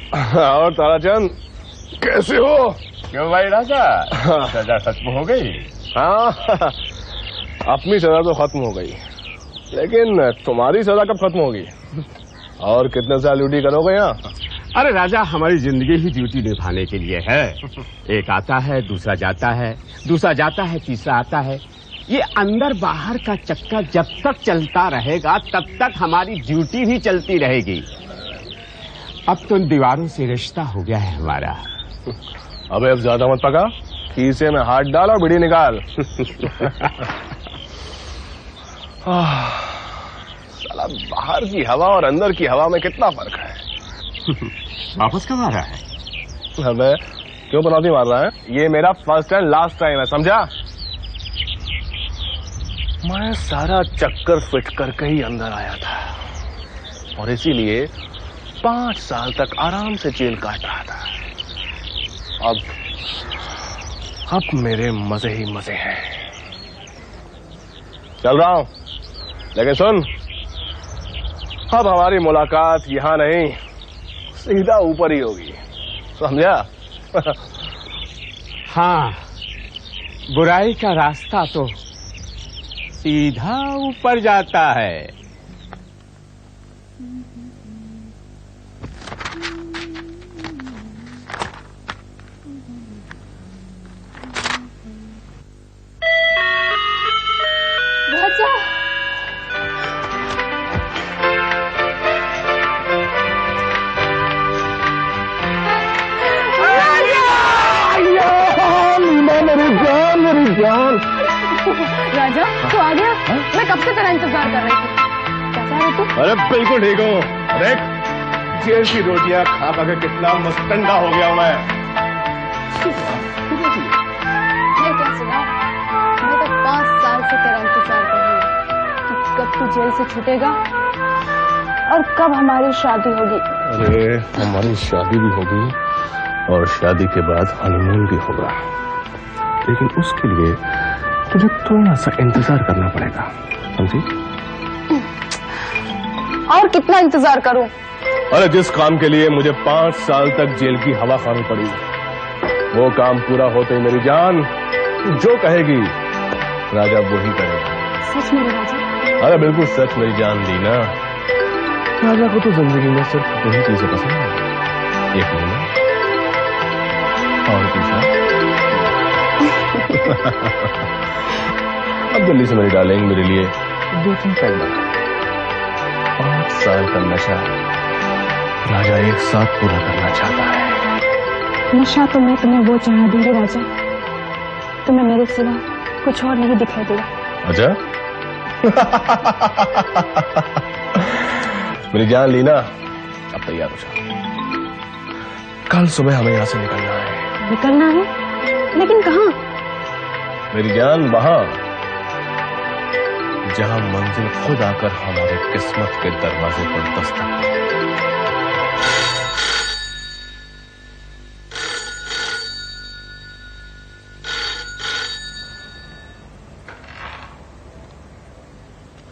और ताराचंद कैसे हो? क्यों भाई राजा, सजा खत्म हो गई? हाँ, अपनी सजा तो खत्म हो गई, लेकिन तुम्हारी सजा कब खत्म होगी? और कितने साल ड्यूटी करोगे यहाँ? अरे राजा, हमारी जिंदगी ही ड्यूटी निभाने के लिए है। एक आता है, दूसरा जाता है, दूसरा जाता है, तीसरा आता है। ये अंदर बाहर का चक्कर जब तक चलता रहेगा तब तक हमारी ड्यूटी भी चलती रहेगी। अब तो इन दीवारों से रिश्ता हो गया है हमारा। अबे अब ज्यादा मत पका, खीसे में हाथ डाल और बीड़ी निकाल। साला बाहर की हवा और अंदर की हवा में कितना फर्क है। वापस कब आ रहा है? अबे क्यों पनौती मार रहा है? ये मेरा फर्स्ट एंड लास्ट टाइम है, समझा? मैं सारा चक्कर फिट करके ही अंदर आया था और इसीलिए 5 साल तक आराम से जेल काट रहा था। अब मेरे मजे ही मजे हैं। चल रहा हूं, लेकिन सुन, अब हमारी मुलाकात यहां नहीं, सीधा ऊपर ही होगी, समझा? हाँ, बुराई का रास्ता तो सीधा ऊपर जाता है। राजा, तू आ गया? मैं कब से तेरा इंतजार कर रही थी। कैसा है तू? अरे बिल्कुल ठीक हूँ। देख, जेल की रोटियां खा खा के कितना मस्तंडा हो गया मैं। ये क्या सुना? मैं तो 5 साल से तेरा इंतजार कर रही हूँ कि कब तू जेल से छूटेगा और कब हमारी शादी होगी। अरे हमारी शादी भी होगी और शादी के बाद हनीमून भी होगा, लेकिन उसके लिए तुझे थोड़ा सा इंतजार करना पड़ेगा, समझी? और कितना इंतजार करूं? अरे जिस काम के लिए मुझे 5 साल तक जेल की हवा खानी पड़ी, वो काम पूरा होते ही मेरी जान जो कहेगी राजा वो ही करेगा। सच में राजा? अरे बिल्कुल सच मेरी जान दी ना। राजा को तो जिंदगी में सिर्फ 2 ही चीजें पसंद है, एक महीना और दूसरा। अब जल्दी से मेरी डार्लिंग मेरे लिए 2-3 पैक बना। 5 साल का नशा राजा एक साथ पूरा करना चाहता है। नशा तो मैं तुम्हें वो चाह दूंगी राजा, तुम्हें मेरे सिवा कुछ और नहीं दिखाई देगा। अच्छा? मेरी जान ली ना, अब तैयार हो जाओ। कल सुबह हमें यहाँ से निकलना है। निकलना है? लेकिन कहाँ? मेरी जान वहां जहां मंजिल खुद आकर हमारे किस्मत के दरवाजे पर दस्तक दे।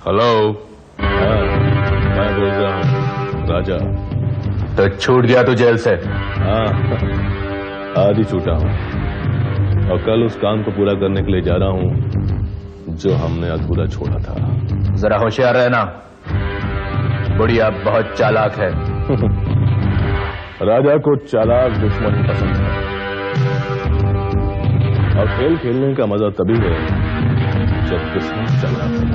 हेलो, हाँ मैं बोल रहा हूँ राजा। तो छूट गया तू जेल से? हाँ, आज ही छूटा हूँ और कल उस काम को पूरा करने के लिए जा रहा हूँ जो हमने अधूरा छोड़ा था। जरा होशियार रहना, बुढ़िया बहुत चालाक है। राजा को चालाक दुश्मन ही पसंद है और खेल खेलने का मजा तभी है जब दुश्मन चालाक है।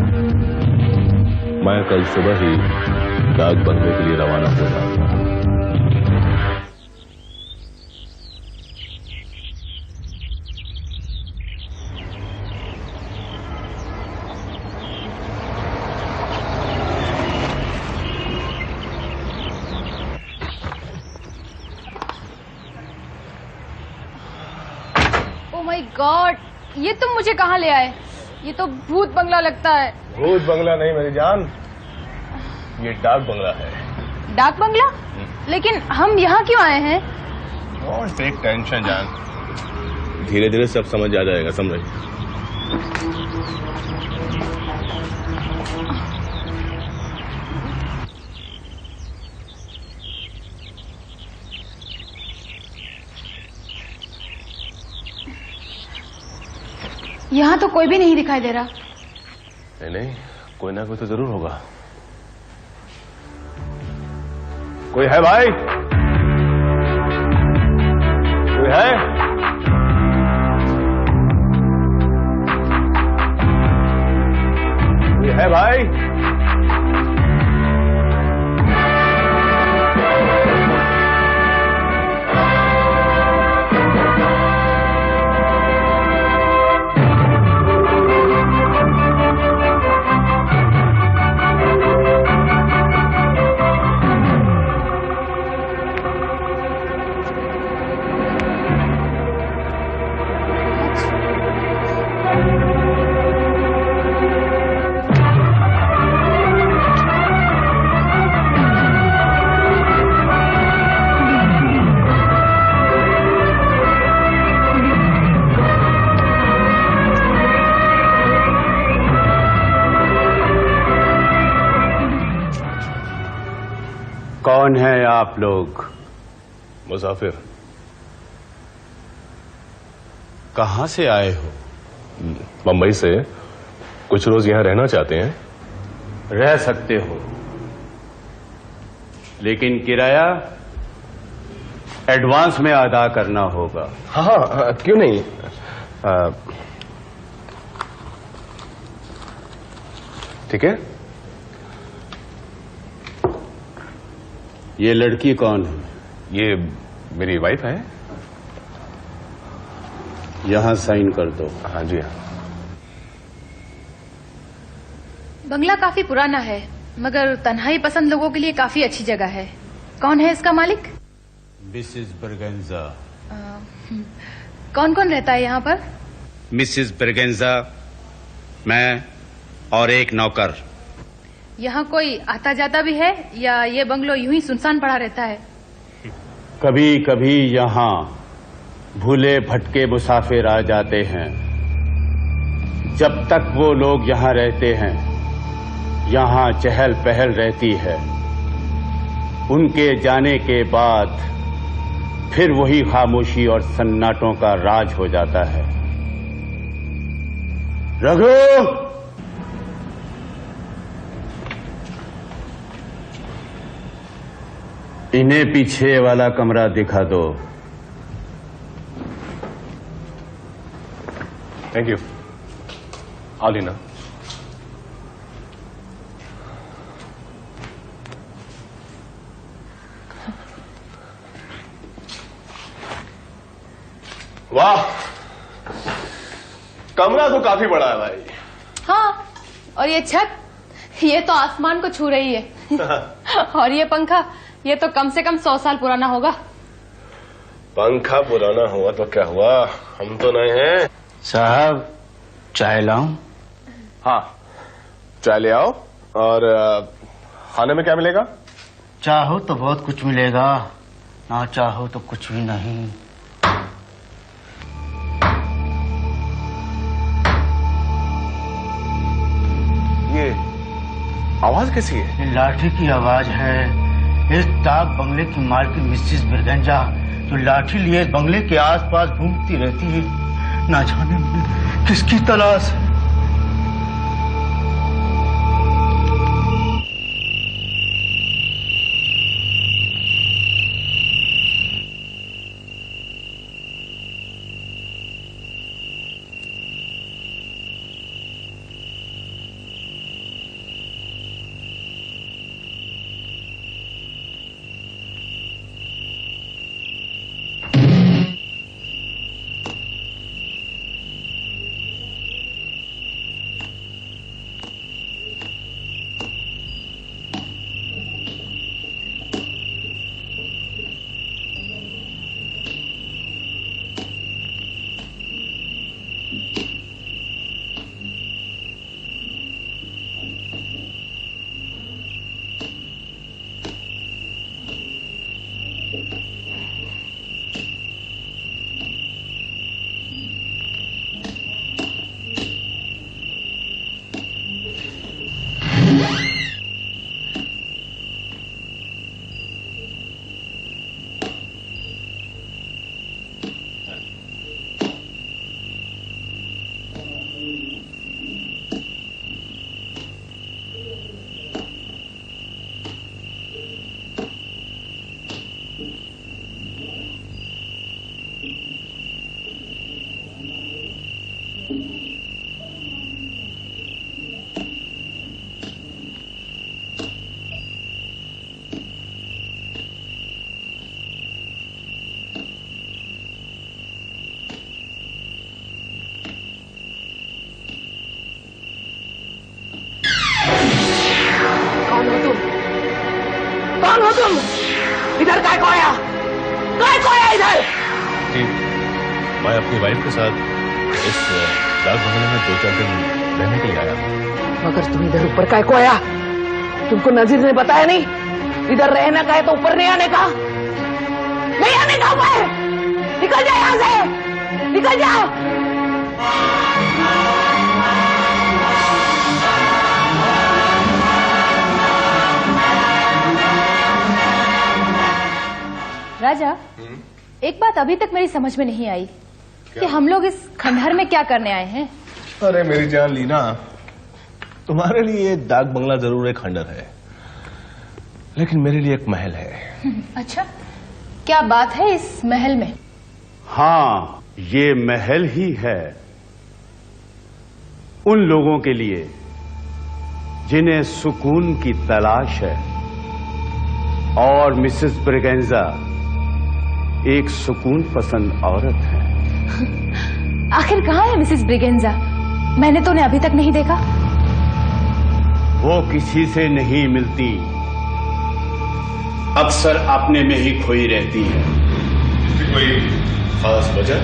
मैं कल सुबह ही डाक बंगले के लिए रवाना हो जाऊंगा। ओह माय गॉड, ये तुम मुझे कहाँ ले आए? ये तो भूत बंगला लगता है। भूत बंगला नहीं मेरी जान, ये डाक बंगला है। डाक बंगला? लेकिन हम यहाँ क्यों आए हैं? डोंट टेक टेंशन जान, धीरे धीरे सब समझ आ जाएगा, समझ। यहाँ तो कोई भी नहीं दिखाई दे रहा। नहीं नहीं, कोई ना कोई तो जरूर होगा। कोई है भाई? कोई है? कोई है भाई? कौन है आप लोग? मुसाफिर। कहां से आए हो? मुंबई से। कुछ रोज यहां रहना चाहते हैं। रह सकते हो, लेकिन किराया एडवांस में अदा करना होगा। हाँ हाँ, क्यों नहीं। ठीक है। ये लड़की कौन है? ये मेरी वाइफ है। यहां साइन कर दो। हाँ जी हाँ। बंगला काफी पुराना है, मगर तन्हाई पसंद लोगों के लिए काफी अच्छी जगह है। कौन है इसका मालिक? मिसेस बर्गेंजा। कौन कौन रहता है यहाँ पर? मिसेस बर्गेंजा, मैं और एक नौकर। यहाँ कोई आता जाता भी है या ये बंगलो यूं ही सुनसान पड़ा रहता है? कभी कभी यहाँ भूले भटके मुसाफिर आ जाते हैं। जब तक वो लोग यहाँ रहते हैं, यहाँ चहल पहल रहती है। उनके जाने के बाद फिर वही खामोशी और सन्नाटों का राज हो जाता है। रघु, इन्हें पीछे वाला कमरा दिखा दो। Thank you. आओ लीना। वाह, कमरा तो काफी बड़ा है भाई। हाँ, और ये छत, ये तो आसमान को छू रही है। और ये पंखा, ये तो कम से कम 100 साल पुराना होगा। पंखा पुराना हुआ तो क्या हुआ, हम तो नए हैं। साहब, चाय लाऊं? हाँ, चाय ले आओ। और खाने में क्या मिलेगा? चाहो तो बहुत कुछ मिलेगा, ना चाहो तो कुछ भी नहीं। ये आवाज कैसी है? ये लाठी की आवाज है। इस डाक बंगले की मालकिन मिसेस बिरगंजा जो लाठी लिए बंगले के आसपास घूमती रहती है। ना जाने में किसकी तलाश है। तुम? इधर काय को आया? काय को आया इधर? जी, मैं अपनी वाइफ के साथ इस डाक बंगले में 2-4 दिन रहने के लिए आया। मगर तुम इधर ऊपर काय को आया? तुमको नजीर ने बताया नहीं? इधर रहना का है तो ऊपर नहीं आने का। नहीं आने का ऊपर। निकल जाओ यहाँ से, निकल जाओ। राजा, एक बात अभी तक मेरी समझ में नहीं आई कि हम लोग इस खंडहर में क्या करने आए हैं। अरे मेरी जान लीना, तुम्हारे लिए ये डाक बंगला जरूर एक खंडर है, लेकिन मेरे लिए एक महल है। अच्छा, क्या बात है इस महल में? हाँ, ये महल ही है उन लोगों के लिए जिन्हें सुकून की तलाश है, और मिसेस ब्रिगेंजा एक सुकून पसंद औरत है। आखिर कहाँ है मिसेस ब्रिगेंजा? मैंने तो उन्हें अभी तक नहीं देखा। वो किसी से नहीं मिलती, अक्सर अपने में ही खोई रहती है। कोई खास वजह?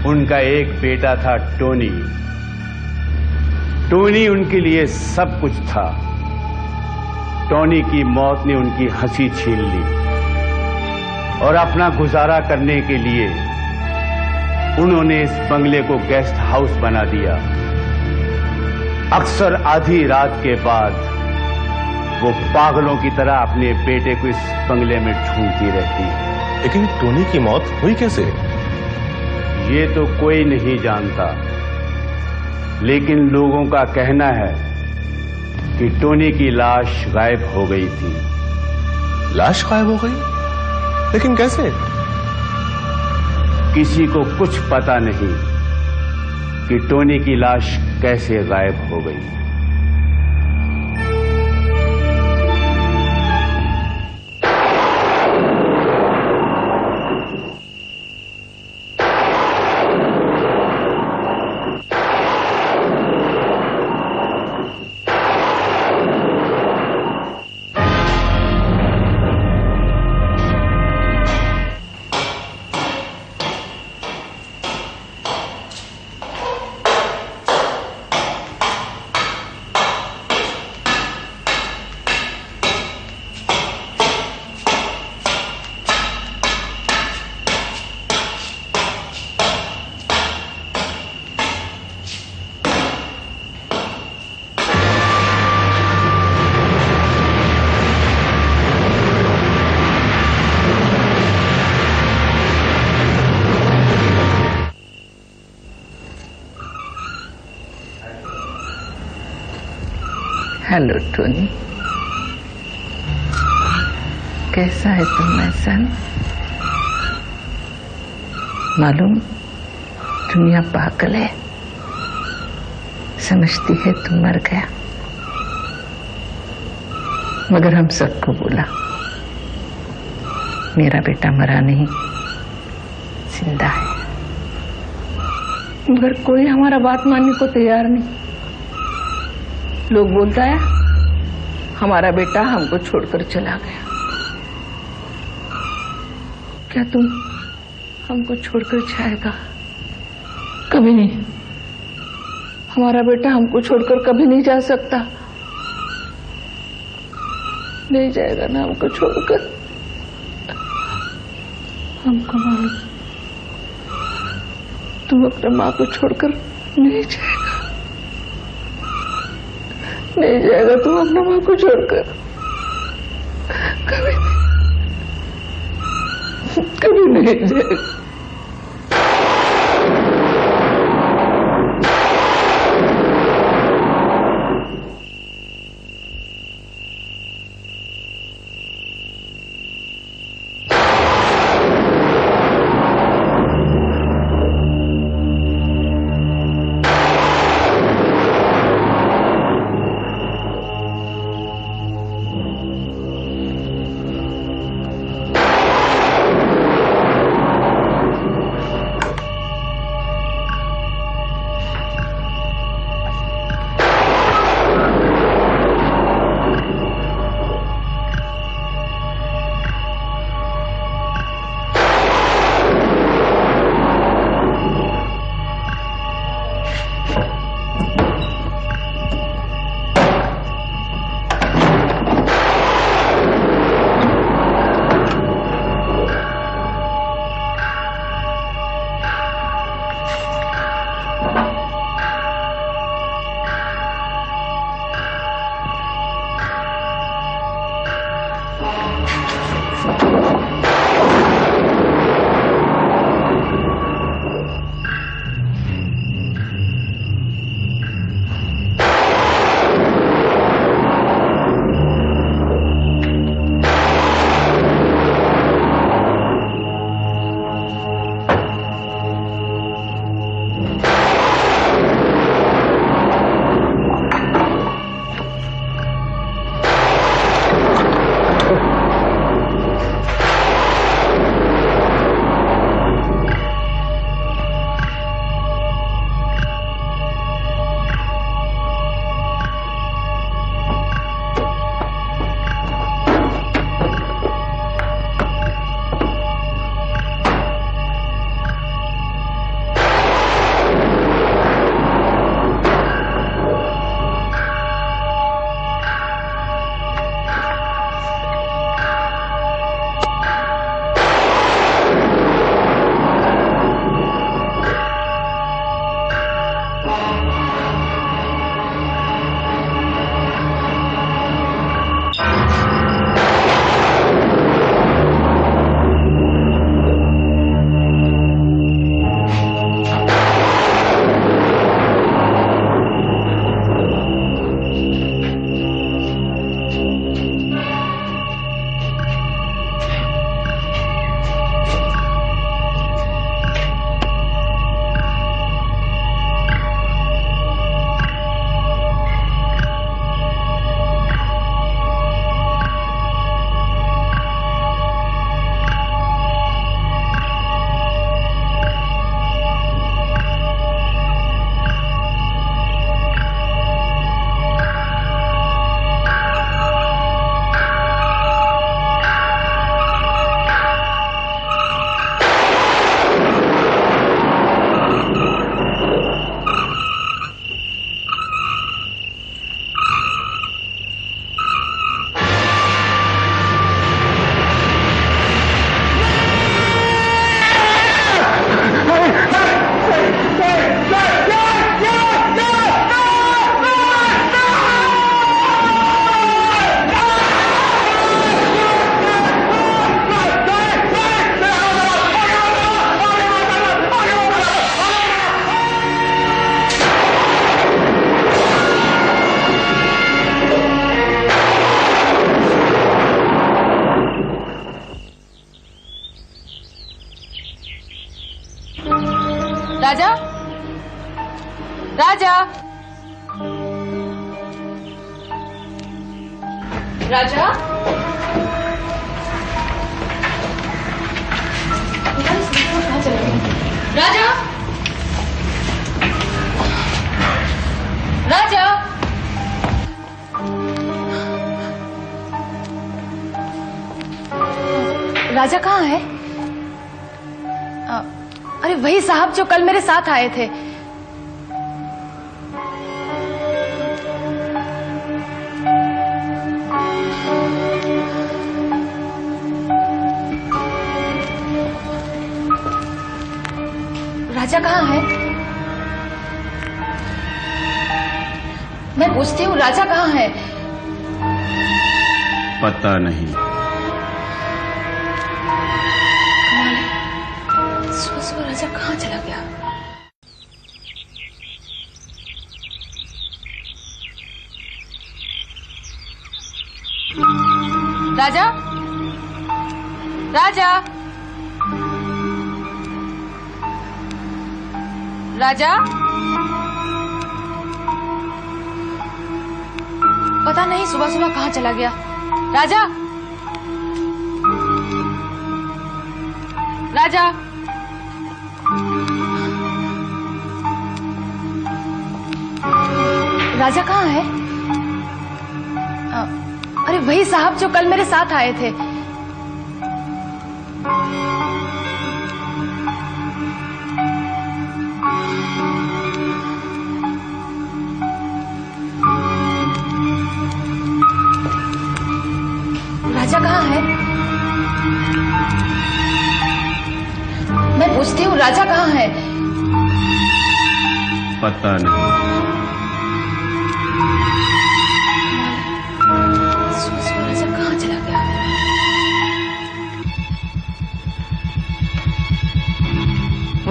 उनका एक बेटा था टोनी। टोनी उनके लिए सब कुछ था। टोनी की मौत ने उनकी हंसी छीन ली और अपना गुजारा करने के लिए उन्होंने इस बंगले को गेस्ट हाउस बना दिया। अक्सर आधी रात के बाद वो पागलों की तरह अपने बेटे को इस बंगले में ढूंढती रहती है। लेकिन टोनी की मौत हुई कैसे? ये तो कोई नहीं जानता, लेकिन लोगों का कहना है कि टोनी की लाश गायब हो गई थी। लाश गायब हो गई? लेकिन कैसे? किसी को कुछ पता नहीं कि टोनी की लाश कैसे गायब हो गई। हेलो टोनी, कैसा है तुम्हारा सन? मालूम दुनिया पागल है, समझती है तुम मर गया, मगर हम सबको बोला मेरा बेटा मरा नहीं, जिंदा है। मगर कोई हमारा बात मानने को तैयार नहीं। लोग बोलता है हमारा बेटा हमको छोड़कर चला गया। क्या तुम हमको छोड़कर जाएगा? कभी नहीं। हमारा बेटा हमको छोड़कर कभी नहीं जा सकता। नहीं जाएगा ना हमको छोड़कर। हमको मालूम तुम अपने माँ को छोड़कर नहीं जाएगा। नहीं जाएगा तुम अपने माँ को छोड़कर। कभी नहीं, कभी नहीं जाएगा। राजा, राजा, राजा, कहाँ चले गए? राजा, राजा, राजा कहाँ है? अरे वही साहब जो कल मेरे साथ आए थे। राजा कहाँ है? मैं पूछती हूँ राजा कहाँ है? पता नहीं। सुबह राजा कहाँ चला गया? राजा, राजा, राजा, पता नहीं सुबह सुबह कहाँ चला गया। राजा, राजा, राजा कहाँ है? अरे वही साहब जो कल मेरे साथ आए थे। राजा कहाँ है? मैं पूछती हूँ राजा कहाँ है? पता नहीं। राजा कहाँ चला गया?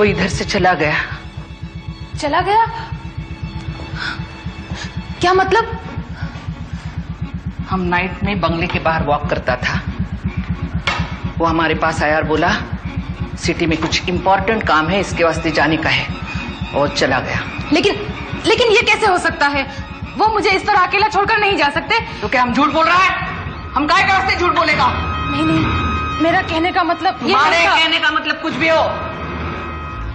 वो इधर से चला गया। चला गया? क्या मतलब? हम नाइट में बंगले के बाहर वॉक करता था, वो हमारे पास आया और बोला सिटी में कुछ इम्पोर्टेंट काम है, इसके वास्ते जाने का है, और चला गया। लेकिन ये कैसे हो सकता है? वो मुझे इस तरह अकेला छोड़कर नहीं जा सकते। तो क्या हम झूठ बोल रहा है? हम काहे के वास्ते झूठ बोलेगा? नहीं, मेरा कहने का मतलब ये तुम्हारे नहीं था। कहने का मतलब कुछ भी हो,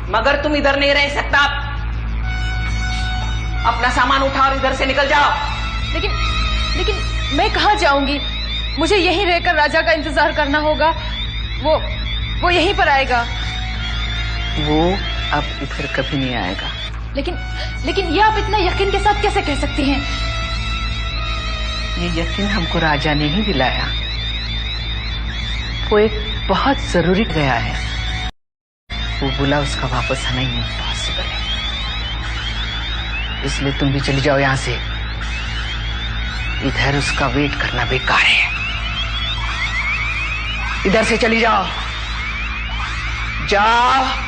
मगर तुम इधर नहीं रह सकता। अपना सामान उठा और इधर से निकल जाओ। लेकिन मैं कहाँ जाऊंगी? मुझे यहीं रहकर राजा का इंतजार करना होगा। वो यहीं पर आएगा। वो अब इधर कभी नहीं आएगा। लेकिन ये आप इतना यकीन के साथ कैसे कह सकती हैं? ये यकीन हमको राजा ने ही दिलाया। वो एक बहुत जरूरी गया है, वो बोला उसका वापस आना ही इम्पॉसिबल है, इसलिए तुम भी चली जाओ यहां से। इधर उसका वेट करना बेकार है, इधर से चली जाओ। जाओ।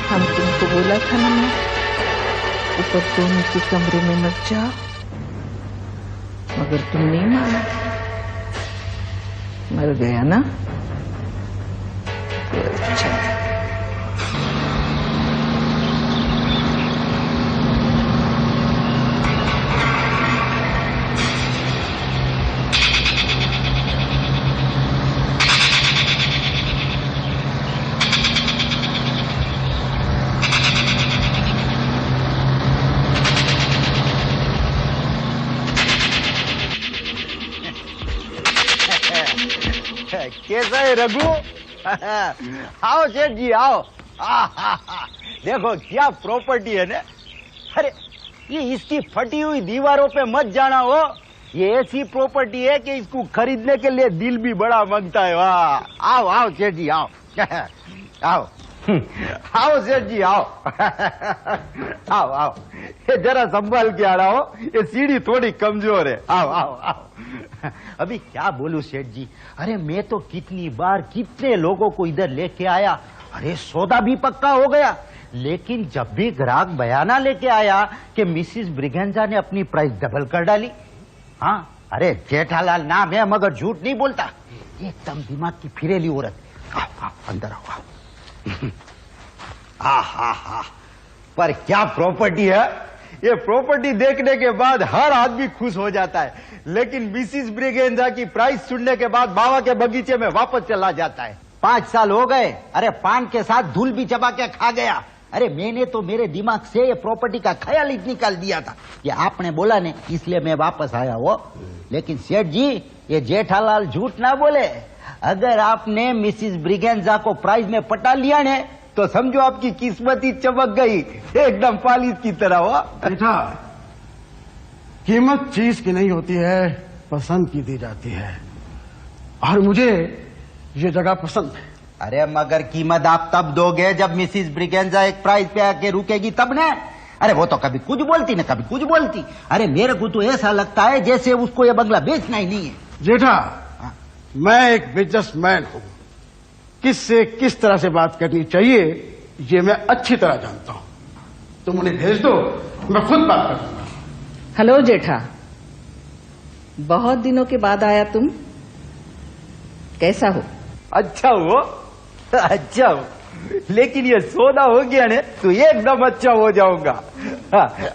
हम तुमको बोला था ना, मैं ऊपर सोने के कमरे में मत जाओ, मगर तुम नहीं माना, मर गया ना। अच्छा, कैसा है रघु? आओ सेठ जी आओ। देखो क्या प्रॉपर्टी है ना। अरे ये इसकी फटी हुई दीवारों पे मत जाना हो, ये ऐसी प्रॉपर्टी है कि इसको खरीदने के लिए दिल भी बड़ा मांगता है। वाह, आओ आओ सेठ जी आओ। आओ आओ सेठ जी आओ। आओ आओ, ये जरा संभाल के आ रहा हो, ये सीढ़ी थोड़ी कमजोर है। आओ आओ आओ। अभी क्या बोलूं सेठ जी, अरे मैं तो कितनी बार कितने लोगों को इधर लेके आया, अरे सौदा भी पक्का हो गया, लेकिन जब भी ग्राहक बयाना लेके आया कि मिसिस ब्रिगेंजा ने अपनी प्राइस डबल कर डाली। हाँ, अरे जेठालाल नाम है मगर झूठ नहीं बोलता, एकदम दिमाग की फिरेली औरत। आओ आओ अंदर आओ आओ। हा, पर क्या प्रॉपर्टी है। ये प्रॉपर्टी देखने के बाद हर आदमी खुश हो जाता है, लेकिन मिसिस ब्रिगेंजा की प्राइस सुनने के बाद बाबा के बगीचे में वापस चला जाता है। 5 साल हो गए, अरे पान के साथ धूल भी चबा के खा गया। अरे मैंने तो मेरे दिमाग से ये प्रॉपर्टी का ख्याल ही निकाल दिया था, ये आपने बोला ने इसलिए मैं वापस आया वो। लेकिन सेठ जी, ये जेठालाल झूठ ना बोले, अगर आपने मिसिस ब्रिगेंजा को प्राइस में पटा लिया ने तो समझो आपकी किस्मत ही चमक गई, एकदम पालिश की तरह। हो बेटा, कीमत चीज की नहीं होती है, पसंद की दी जाती है, और मुझे ये जगह पसंद है। अरे मगर कीमत आप तब दोगे जब मिसिस ब्रिगेंजा एक प्राइस पे आके रुकेगी तब ना। अरे वो तो कभी कुछ बोलती ना कभी कुछ बोलती। अरे मेरे को तो ऐसा लगता है जैसे उसको ये बंगला बेचना ही नहीं है। जेठा, मैं एक बिजनेसमैन हूं, किससे किस तरह से बात करनी चाहिए ये मैं अच्छी तरह जानता हूं। तुम उन्हें भेज दो, मैं खुद बात कर दूंगा। हेलो जेठा, बहुत दिनों के बाद आया तुम, कैसा हो? अच्छा हो, अच्छा हो, लेकिन ये सौदा हो गया ने तो एकदम अच्छा हो जाऊंगा।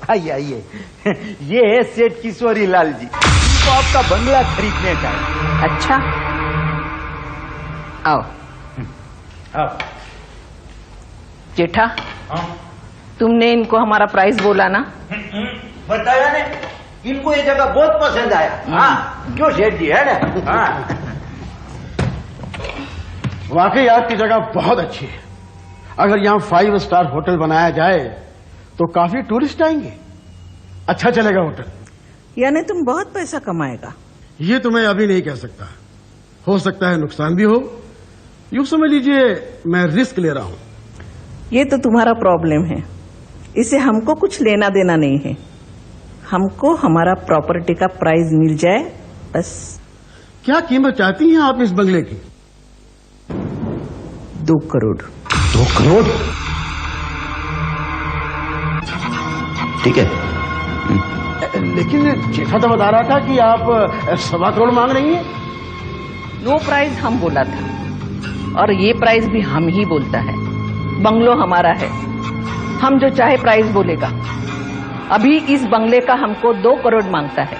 आइए आइए, ये है सेठ किशोरी लाल जी, इनको आपका बंगला खरीदने का है। अच्छा, आओ। हाँ। जेठा, तुमने इनको हमारा प्राइस बोला ना? बताया ने, इनको ये जगह बहुत पसंद आया। हाँ क्यों सेठ जी, है ना? हाँ। वाकई आपकी जगह बहुत अच्छी है। अगर यहाँ 5 स्टार होटल बनाया जाए तो काफी टूरिस्ट आएंगे। अच्छा चलेगा होटल। यानी तुम बहुत पैसा कमाएगा। ये तो मैं अभी नहीं कह सकता, हो सकता है नुकसान भी हो। यूं समझ लीजिए मैं रिस्क ले रहा हूं। ये तो तुम्हारा प्रॉब्लम है, इसे हमको कुछ लेना देना नहीं है। हमको हमारा प्रॉपर्टी का प्राइस मिल जाए बस। क्या कीमत चाहती हैं आप इस बंगले की? 2 करोड़। 2 करोड़? ठीक है। लेकिन जेठा तो बता रहा था कि आप 1.25 करोड़ मांग रही हैं। वो प्राइस हम बोला था और ये प्राइस भी हम ही बोलता है। बंगलो हमारा है, हम जो चाहे प्राइस बोलेगा। अभी इस बंगले का हमको 2 करोड़ मांगता है।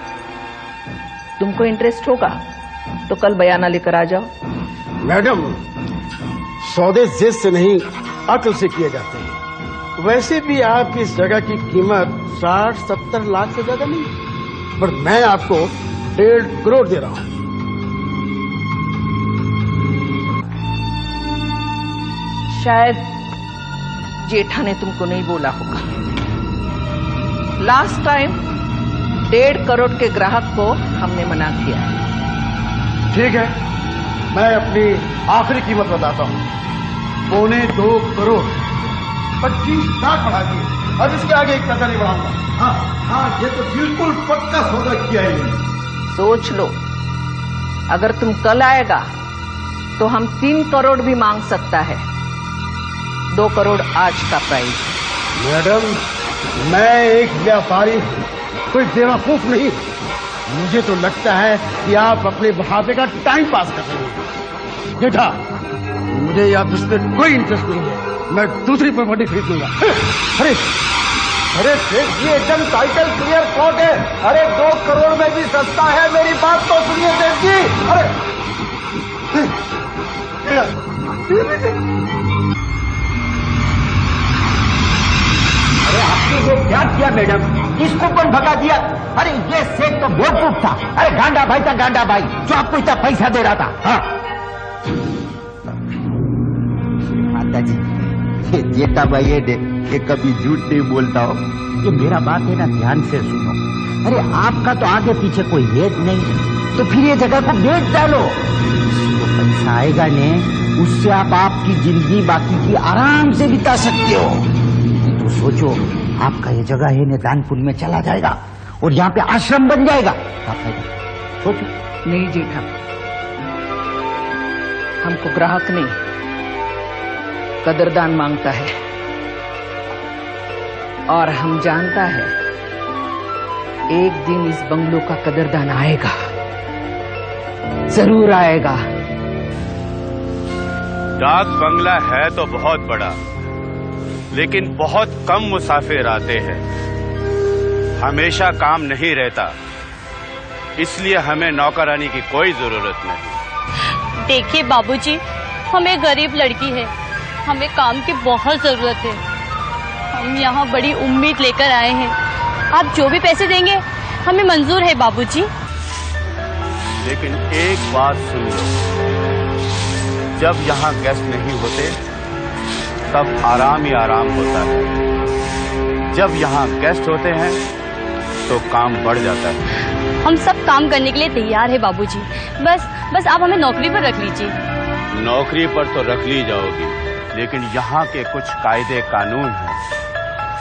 तुमको इंटरेस्ट होगा तो कल बयाना लेकर आ जाओ। मैडम, सौदे जिद से नहीं अक्ल से किए जाते हैं। वैसे भी आपकी इस जगह की कीमत 60-70 लाख से ज्यादा नहीं, पर मैं आपको 1.5 करोड़ दे रहा हूं। शायद जेठा ने तुमको नहीं बोला होगा, लास्ट टाइम 1.5 करोड़ के ग्राहक को हमने मना किया है। ठीक है, मैं अपनी आखिरी कीमत बताता हूं। 2.25 करोड़ 25 लाख बढ़ा दिए। अब इसके आगे एक पैसा नहीं बढ़ाऊंगा। हाँ हाँ, ये तो बिल्कुल पक्का सौदा किया है। सोच लो, अगर तुम कल आएगा तो हम 3 करोड़ भी मांग सकता है। 2 करोड़ आज का प्राइस। मैडम, मैं एक व्यापारी हूं, कोई बेवकूफ नहीं। मुझे तो लगता है कि आप अपने बहावे का टाइम पास कर रहे हैं। जेठा, मुझे आप इस पर कोई इंटरेस्ट नहीं है। मैं दूसरी प्रॉपर्टी खरीद लूंगा। अरे अरे सेठ जी, एकदम टाइटल क्लियर कोर्ट है। अरे 2 करोड़ में भी सस्ता है। मेरी बात तो सुनिए सेठ जी। अरे आपने ये क्या किया मैडम? इसको कौन भगा दिया? अरे ये सेठ तो बेवकूफ था। अरे गांडा भाई था, गांडा भाई, जो आपको इतना पैसा दे रहा था। हाँ माता जी, ये जेठा भाई है, ये कभी झूठ नहीं बोलता हो। ये मेरा बात है ना, ध्यान से सुनो। अरे आपका तो आगे पीछे कोई हेत नहीं, तो फिर ये जगह को बेच डालो। तो पैसा आएगा ने, उससे आप आपकी जिंदगी बाकी की आराम से बिता सकते हो। तो सोचो, आपका ये जगह है ने दान पुण्य में चला जाएगा और यहाँ पे आश्रम बन जाएगा। सोचो। नहीं जेठा, हमको ग्राहक नहीं, कदरदान मांगता है। और हम जानता है एक दिन इस बंगलों का कदरदान आएगा, जरूर आएगा। डाक बंगला है तो बहुत बड़ा, लेकिन बहुत कम मुसाफिर आते हैं। हमेशा काम नहीं रहता, इसलिए हमें नौकरानी की कोई जरूरत नहीं। देखिए बाबूजी, हम एक गरीब लड़की है, हमें काम की बहुत जरूरत है। हम यहाँ बड़ी उम्मीद लेकर आए हैं। आप जो भी पैसे देंगे हमें मंजूर है बाबूजी। लेकिन एक बात सुन लो, जब यहाँ गेस्ट नहीं होते तब आराम ही आराम होता है। जब यहाँ गेस्ट होते हैं तो काम बढ़ जाता है। हम सब काम करने के लिए तैयार है बाबूजी, बस आप हमें नौकरी पर रख लीजिए। नौकरी पर तो रख ली जाओगी, लेकिन यहाँ के कुछ कायदे कानून हैं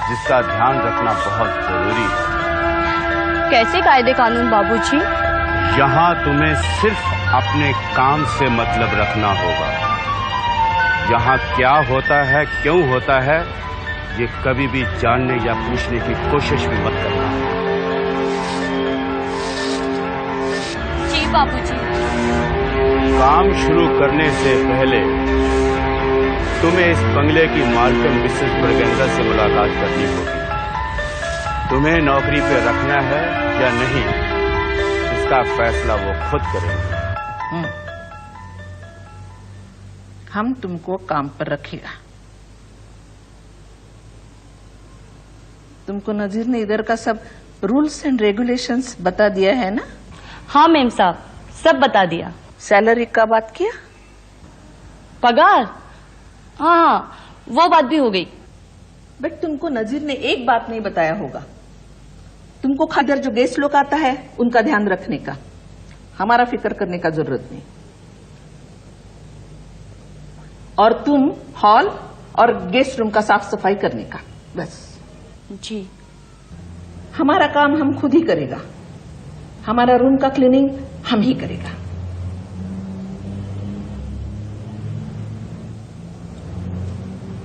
जिसका ध्यान रखना बहुत जरूरी है। कैसे कायदे कानून बाबूजी? यहाँ तुम्हें सिर्फ अपने काम से मतलब रखना होगा। यहाँ क्या होता है, क्यों होता है, ये कभी भी जानने या पूछने की कोशिश भी मत करना। जी बाबूजी। काम शुरू करने से पहले तुम्हें इस बंगले की मालकिन मिसेस ब्रगेंजा से मुलाकात करनी होगी। तुम्हें नौकरी पे रखना है या नहीं, इसका फैसला वो खुद करेंगे। हम तुमको काम पर रखेगा। तुमको नजीर ने इधर का सब रूल्स एंड रेगुलेशंस बता दिया है ना? हाँ मैम साहब, सब बता दिया। सैलरी का बात किया? पगार? हाँ, वो बात भी हो गई। बट तुमको नजीर ने एक बात नहीं बताया होगा। तुमको खादर जो गेस्ट लोग आता है उनका ध्यान रखने का, हमारा फिक्र करने का जरूरत नहीं। और तुम हॉल और गेस्ट रूम का साफ सफाई करने का, बस। जी। हमारा काम हम खुद ही करेगा, हमारा रूम का क्लीनिंग हम ही करेगा।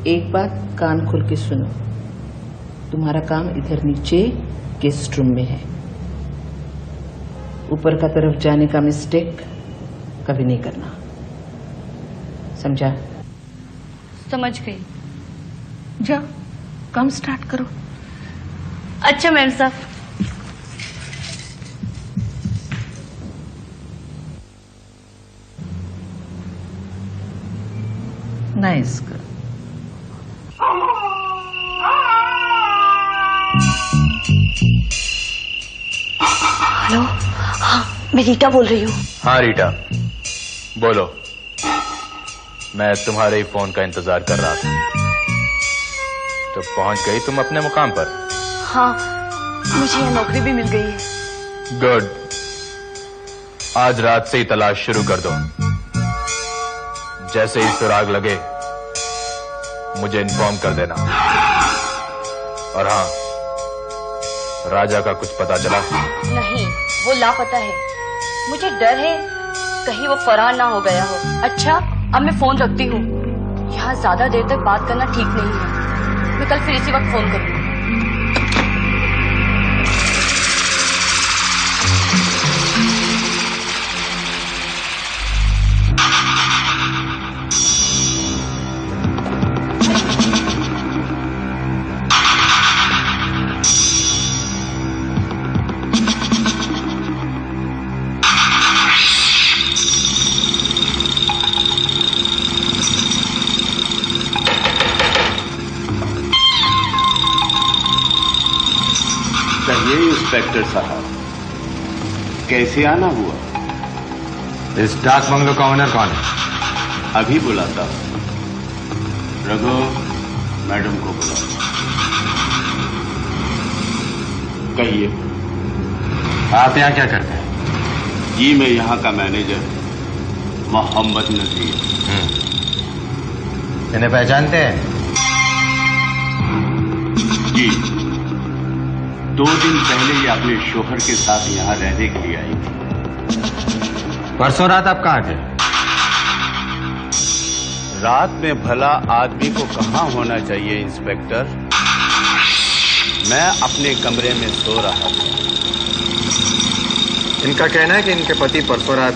एक बात कान खोल के सुनो, तुम्हारा काम इधर नीचे गेस्ट रूम में है। ऊपर का तरफ जाने का मिस्टेक कभी नहीं करना, समझा? समझ गई। जाओ काम स्टार्ट करो। अच्छा मैम साहब। Nice girl. हेलो, हाँ मैं रीटा बोल रही हूँ। हाँ रीटा बोलो, मैं तुम्हारे ही फोन का इंतजार कर रहा था। तो पहुंच गई तुम अपने मुकाम पर? हाँ, मुझे यह नौकरी भी मिल गई है। गुड, आज रात से ही तलाश शुरू कर दो। जैसे ही सुराग लगे मुझे इन्फॉर्म कर देना। और हाँ, राजा का कुछ पता चला? नहीं, वो लापता है। मुझे डर है कहीं वो फरार ना हो गया हो। अच्छा, अब मैं फोन रखती हूँ, यहाँ ज्यादा देर तक बात करना ठीक नहीं है। मैं कल फिर इसी वक्त फोन करूँगी। इंस्पेक्टर साहब, कैसे आना हुआ? इस डाक बंगलो का ओनर कौन है? अभी बुलाता हूं। रघु, मैडम को बुलाओ। कहिए, आप यहाँ क्या करते हैं? जी मैं यहाँ का मैनेजर मोहम्मद नजीर। इन्हें पहचानते हैं? जी, 2 दिन पहले ये अपने शोहर के साथ यहाँ रहने के लिए आई थी। परसों रात आप कहाँ थे? रात में भला आदमी को कहाँ होना चाहिए इंस्पेक्टर? मैं अपने कमरे में सो रहा था। इनका कहना है कि इनके पति परसों रात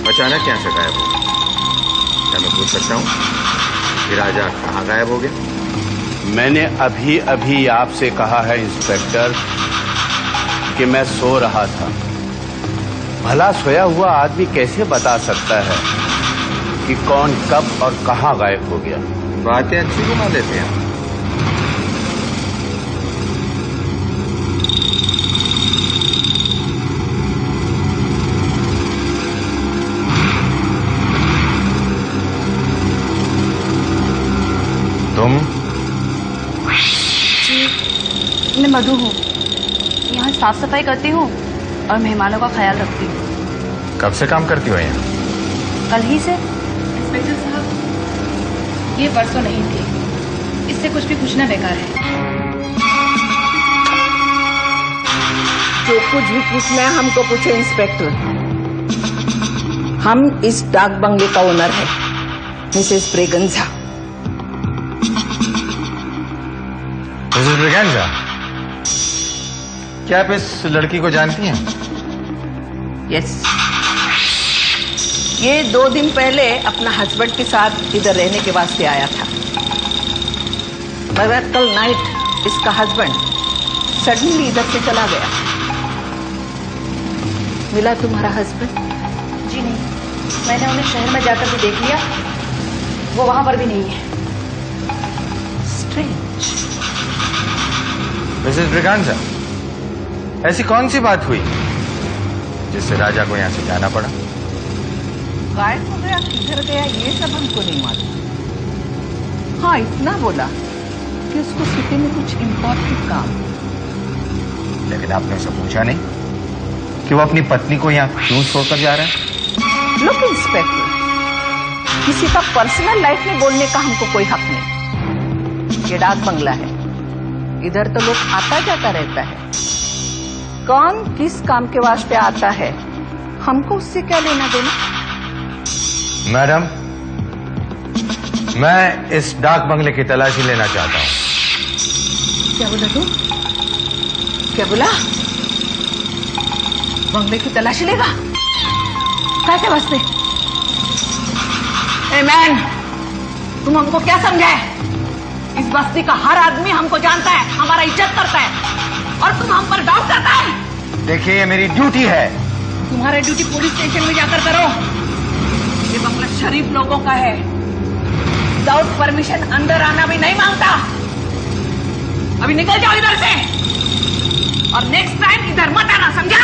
अचानक यहाँ से गायब हो गए। क्या मैं पूछ सकता हूँ कि राजा कहाँ गायब हो गया? मैंने अभी अभी आपसे कहा है इंस्पेक्टर कि मैं सो रहा था। भला सोया हुआ आदमी कैसे बता सकता है कि कौन कब और कहां गायब हो गया? बातें अच्छी घुमा देते हैं। तुम? मैं मधु हूँ, यहाँ साफ सफाई करती हूँ और मेहमानों का ख्याल रखती हूँ। कब से काम करती हो यहाँ? कल ही से। इंस्पेक्टर साहब, ये परसों नहीं थी, इससे कुछ भी पूछना बेकार है। जो कुछ भी पूछना है हमको पूछे इंस्पेक्टर। हम इस डाक बंगले का ओनर है, मिसेस ब्रेगंजा। मिसेस ब्रेगंजा, क्या आप इस लड़की को जानती हैं? यस, ये 2 दिन पहले अपना हस्बैंड के साथ इधर रहने के वास्ते आया था, मगर कल नाइट इसका हस्बैंड सडनली इधर से चला गया। मिला तुम्हारा हस्बैंड? जी नहीं, मैंने उन्हें शहर में जाकर भी देख लिया, वो वहां पर भी नहीं है। स्ट्रेंज। मिसेस ब्रेगंजा, ऐसी कौन सी बात हुई जिससे राजा को यहाँ से जाना पड़ा? गायब हो गया, किधर गया, ये सब हमको नहीं मालूम। हाँ, इतना बोला कि उसको सिटी में कुछ इम्पोर्टेंट काम। लेकिन आपने उसे पूछा नहीं कि वो अपनी पत्नी को यहाँ क्यों छोड़कर जा रहा है? लुक इंस्पेक्टर, किसी का पर्सनल लाइफ में बोलने का हमको कोई हक नहीं। ये डाक बंगला है, इधर तो लोग आता जाता रहता है। कौन किस काम के वास्ते आता है, हमको उससे क्या लेना देना? मैडम, मैं इस डाक बंगले की तलाशी लेना चाहता हूँ। क्या बोला तू? क्या बोला? बंगले की तलाशी लेगा? कैसे वास्ते? ए मैन, तुम हमको क्या समझे? इस बस्ती का हर आदमी हमको जानता है, हमारा इज्जत करता है, और तुम हम पर डाउट करता है। देखिए, ये मेरी ड्यूटी है। तुम्हारा ड्यूटी पुलिस स्टेशन में जाकर करो। ये बंगला शरीफ लोगों का है, विदाउट परमिशन अंदर आना भी नहीं मांगता। अभी निकल जाओ इधर से, और नेक्स्ट टाइम इधर मत आना, समझा?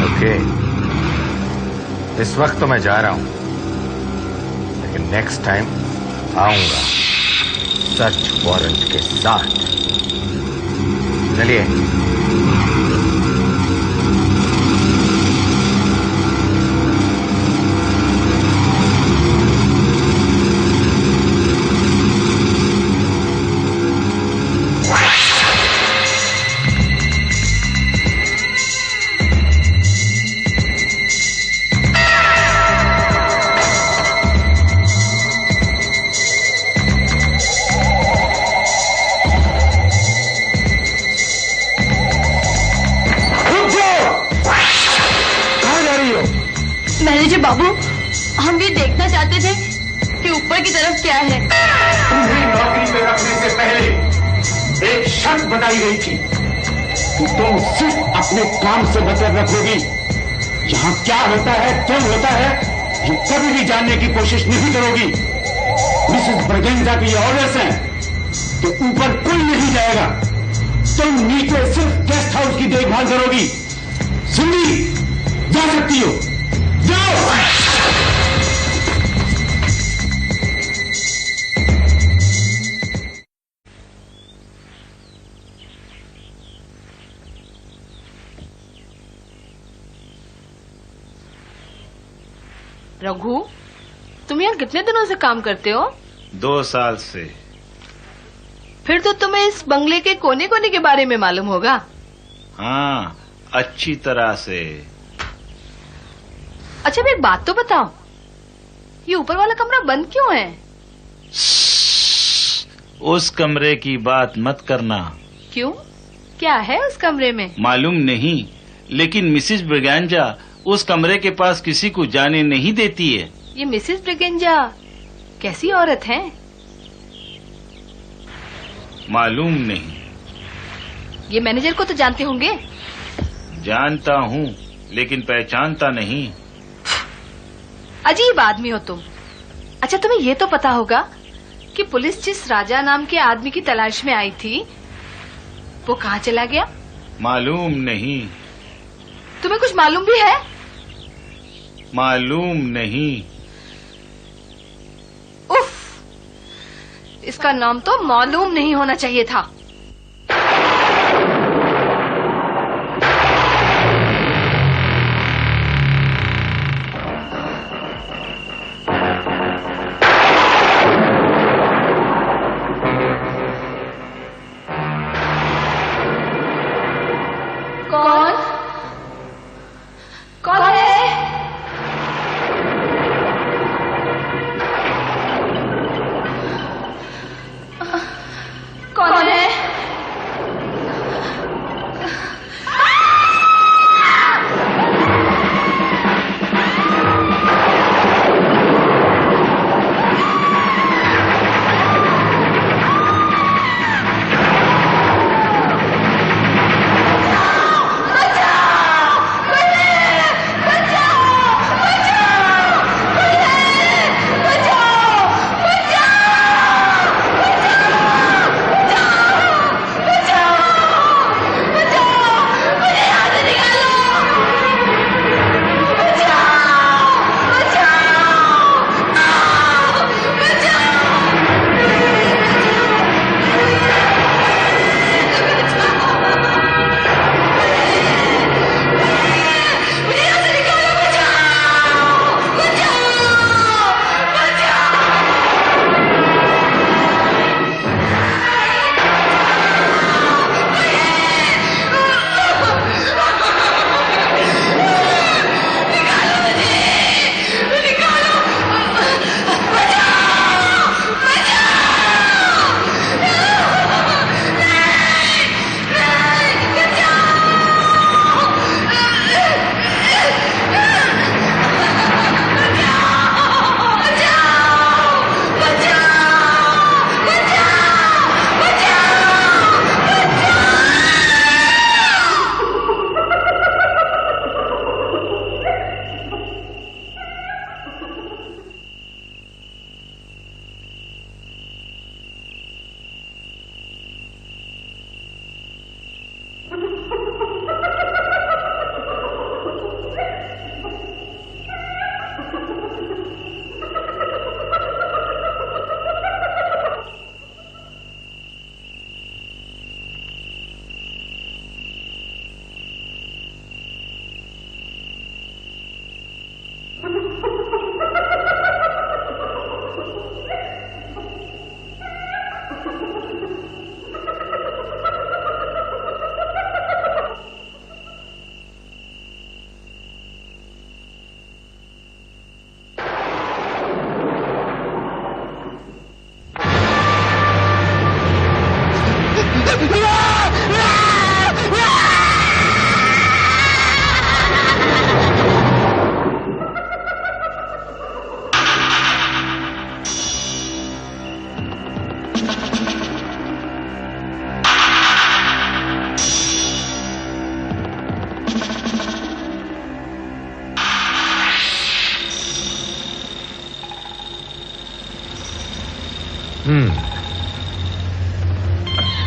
ओके, इस वक्त तो मैं जा रहा हूं, लेकिन नेक्स्ट टाइम आऊंगा सर्च वारंट के साथ। चलिए। मैनेजर बाबू, हम ये देखना चाहते थे कि ऊपर की तरफ क्या है। तुम्हें नौकरी पे रखने से पहले एक शर्त बताई गई थी कि तुम सिर्फ अपने काम से मतलब रखोगी। यहाँ क्या होता है, क्यों होता है, ये कभी भी जानने की कोशिश नहीं करोगी। मिसेस ब्रगेंजा की ऑर्डर्स हैं कि ऊपर कोई नहीं जाएगा। तुम नीचे सिर्फ गेस्ट हाउस की देखभाल करोगी। सिंधी, जा सकती हो, जाओ। रघु, तुम यहाँ कितने दिनों से काम करते हो? 2 साल से। फिर तो तुम्हें इस बंगले के कोने कोने के बारे में मालूम होगा। हाँ, अच्छी तरह से। अच्छा, एक बात तो बताओ, ये ऊपर वाला कमरा बंद क्यों है? उस कमरे की बात मत करना। क्यों? क्या है उस कमरे में? मालूम नहीं, लेकिन मिसेस ब्रिगेंजा उस कमरे के पास किसी को जाने नहीं देती है। ये मिसेस ब्रिगेंजा कैसी औरत है? मालूम नहीं। ये मैनेजर को तो जानते होंगे। जानता हूँ, लेकिन पहचानता नहीं। अजीब आदमी हो तुम। अच्छा, तुम्हें ये तो पता होगा कि पुलिस जिस राजा नाम के आदमी की तलाश में आई थी, वो कहाँ चला गया? मालूम नहीं। तुम्हें कुछ मालूम भी है? मालूम नहीं। उफ, इसका नाम तो मालूम नहीं होना चाहिए था। कौन है? कौन है?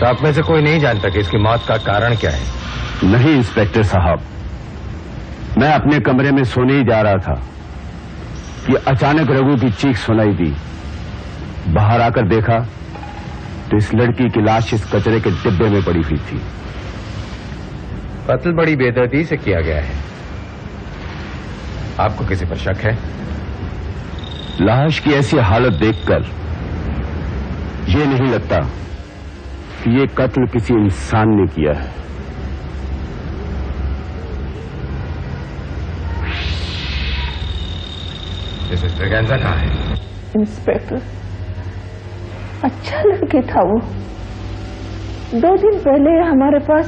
तो आप में से कोई नहीं जानता कि इसकी मौत का कारण क्या है? नहीं इंस्पेक्टर साहब, मैं अपने कमरे में सोने ही जा रहा था कि अचानक रघु की चीख सुनाई दी। बाहर आकर देखा तो इस लड़की की लाश इस कचरे के डिब्बे में पड़ी हुई थी। कत्ल बड़ी बेदर्दी से किया गया है। आपको किसी पर शक है? लाश की ऐसी हालत देखकर ये नहीं लगता कि ये कत्ल किसी इंसान ने किया है। मिसेस ब्रिगेंजा कहाँ है? इंस्पेक्टर, अच्छा लड़के था वो। 2 दिन पहले हमारे पास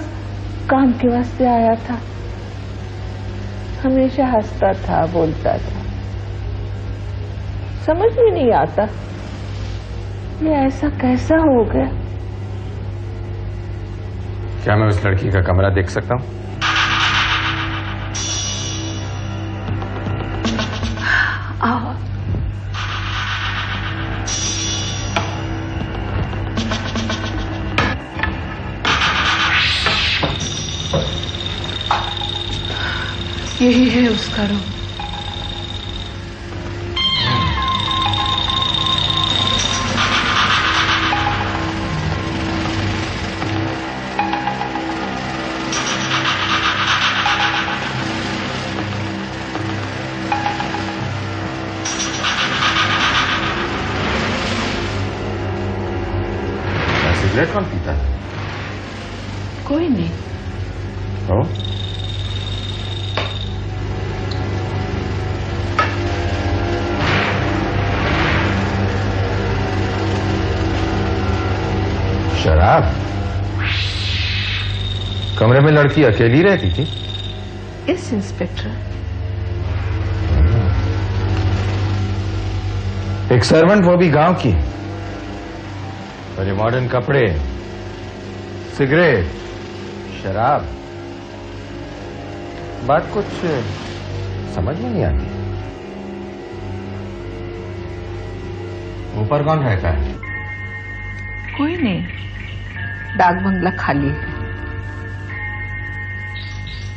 काम के वास्ते आया था। हमेशा हंसता था, बोलता था। समझ में नहीं आता ये ऐसा कैसा हो गया। क्या मैं उस लड़की का कमरा देख सकता हूं? आओ। यही है उसका रूम। सिगरेट कौन पीता है? कोई नहीं। तो? शराब? कमरे में लड़की अकेली रहती थी? इस इंस्पेक्टर। एक सर्वेंट, वो भी गांव की। और ये मॉडर्न कपड़े, सिगरेट, शराब, बात कुछ समझ में नहीं आती। ऊपर कौन रहता है? कोई नहीं, डाक बंगला खाली है।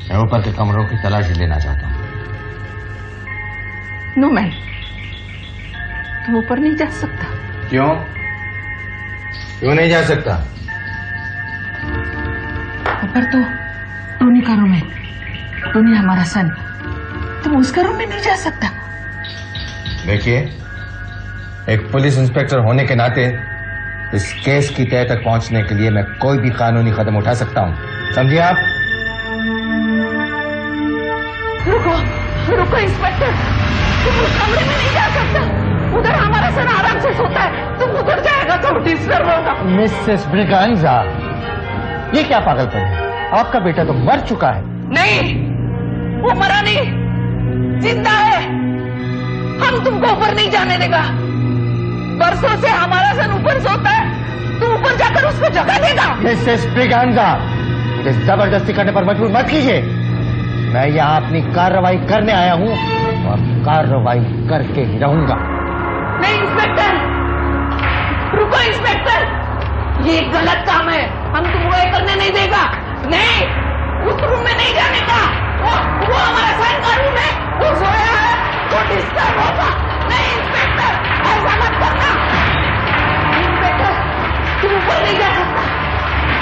मैं ऊपर के कमरों की तलाशी लेना चाहता हूं। नो मैन, तुम ऊपर नहीं जा सकता। क्यों? क्यों नहीं जा सकता? ऊपर तो टोनी का रूम है। टोनी हमारा सन। तुम उसका रूम में नहीं जा सकता। देखिए, एक पुलिस इंस्पेक्टर होने के नाते इस केस की तह तक पहुंचने के लिए मैं कोई भी कानूनी कदम उठा सकता हूं। समझिए आप? रुको, रुको इंस्पेक्टर, तुम उस कमरे में नहीं जा सकता। उधर हमारा सन आराम से सोता है। तुम उधर जाएगा तो डिस्टर्ब होगा। मिसेस ब्रिगेंजा, ये क्या पागलपन है? आपका बेटा तो मर चुका है। नहीं, वो मरा नहीं, जिंदा है। हम तुमको ऊपर नहीं जाने देगा। बरसों से हमारा सन ऊपर सोता है। तुम ऊपर जाकर उसको जगा देगा। मिसेस ब्रिगेंजा, मुझे जबरदस्ती करने पर मजबूर मत कीजिए। मैं यहाँ अपनी कार्रवाई करने आया हूँ और कार्रवाई करके ही रहूंगा। नहीं इंस्पेक्टर, रुको इंस्पेक्टर, ये गलत काम है। हम तुमको ये करने नहीं देगा। नहीं, उस रूम में नहीं जाने का। वो हमारा सन का रूम है। वो सोया है, वो डिस्टर्ब होगा। नहीं इंस्पेक्टर, ऐसा मत करना। इंस्पेक्टर, तुम ऊपर नहीं जा सकता।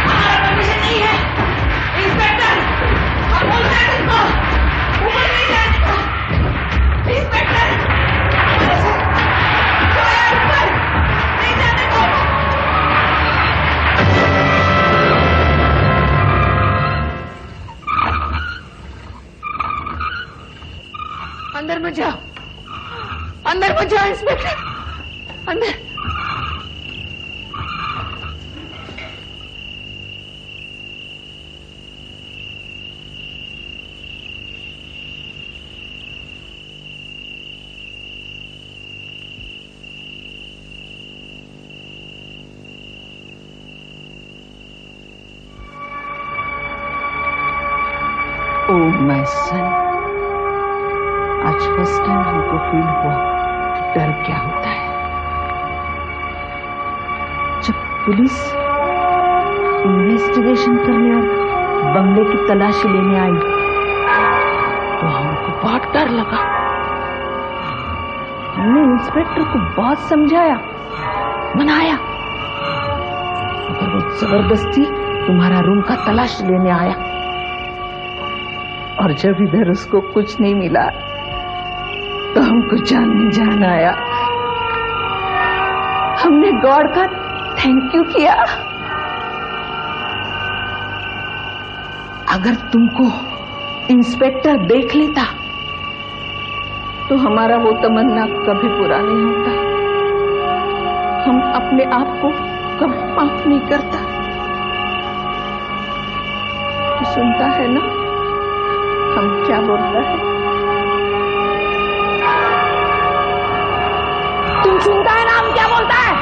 हमारा परमिशन नहीं है। इंस्पेक्टर, हम बोल रहे हैं तुमको ऊपर नहीं जाने का। इंस्पेक्टर, हमारा सन सोया है ऊपर, नहीं जाने का। अंदर मत जाओ, अंदर मत जाओ इंस्पेक्टर, अंदर। ओह माय सन, आज फर्स्ट टाइम हमको फील हुआ कि डर क्या होता है। जब पुलिस इन्वेस्टिगेशन करने और बंगले की तलाशी लेने आई तो हमको बहुत डर लगा। हमने इंस्पेक्टर को बहुत समझाया, मनाया, मगर वो जबरदस्ती तुम्हारा रूम का तलाश लेने आया। और जब इधर उसको कुछ नहीं मिला तो हमको जान में जान आया। हमने गॉड का थैंक यू किया। अगर तुमको इंस्पेक्टर देख लेता तो हमारा वो तमन्ना कभी पूरा नहीं होता। हम अपने आप को कभी माफ नहीं करता। तो सुनता है ना हम क्या बोलता है? तुम सुनता है ना हम क्या बोलता है?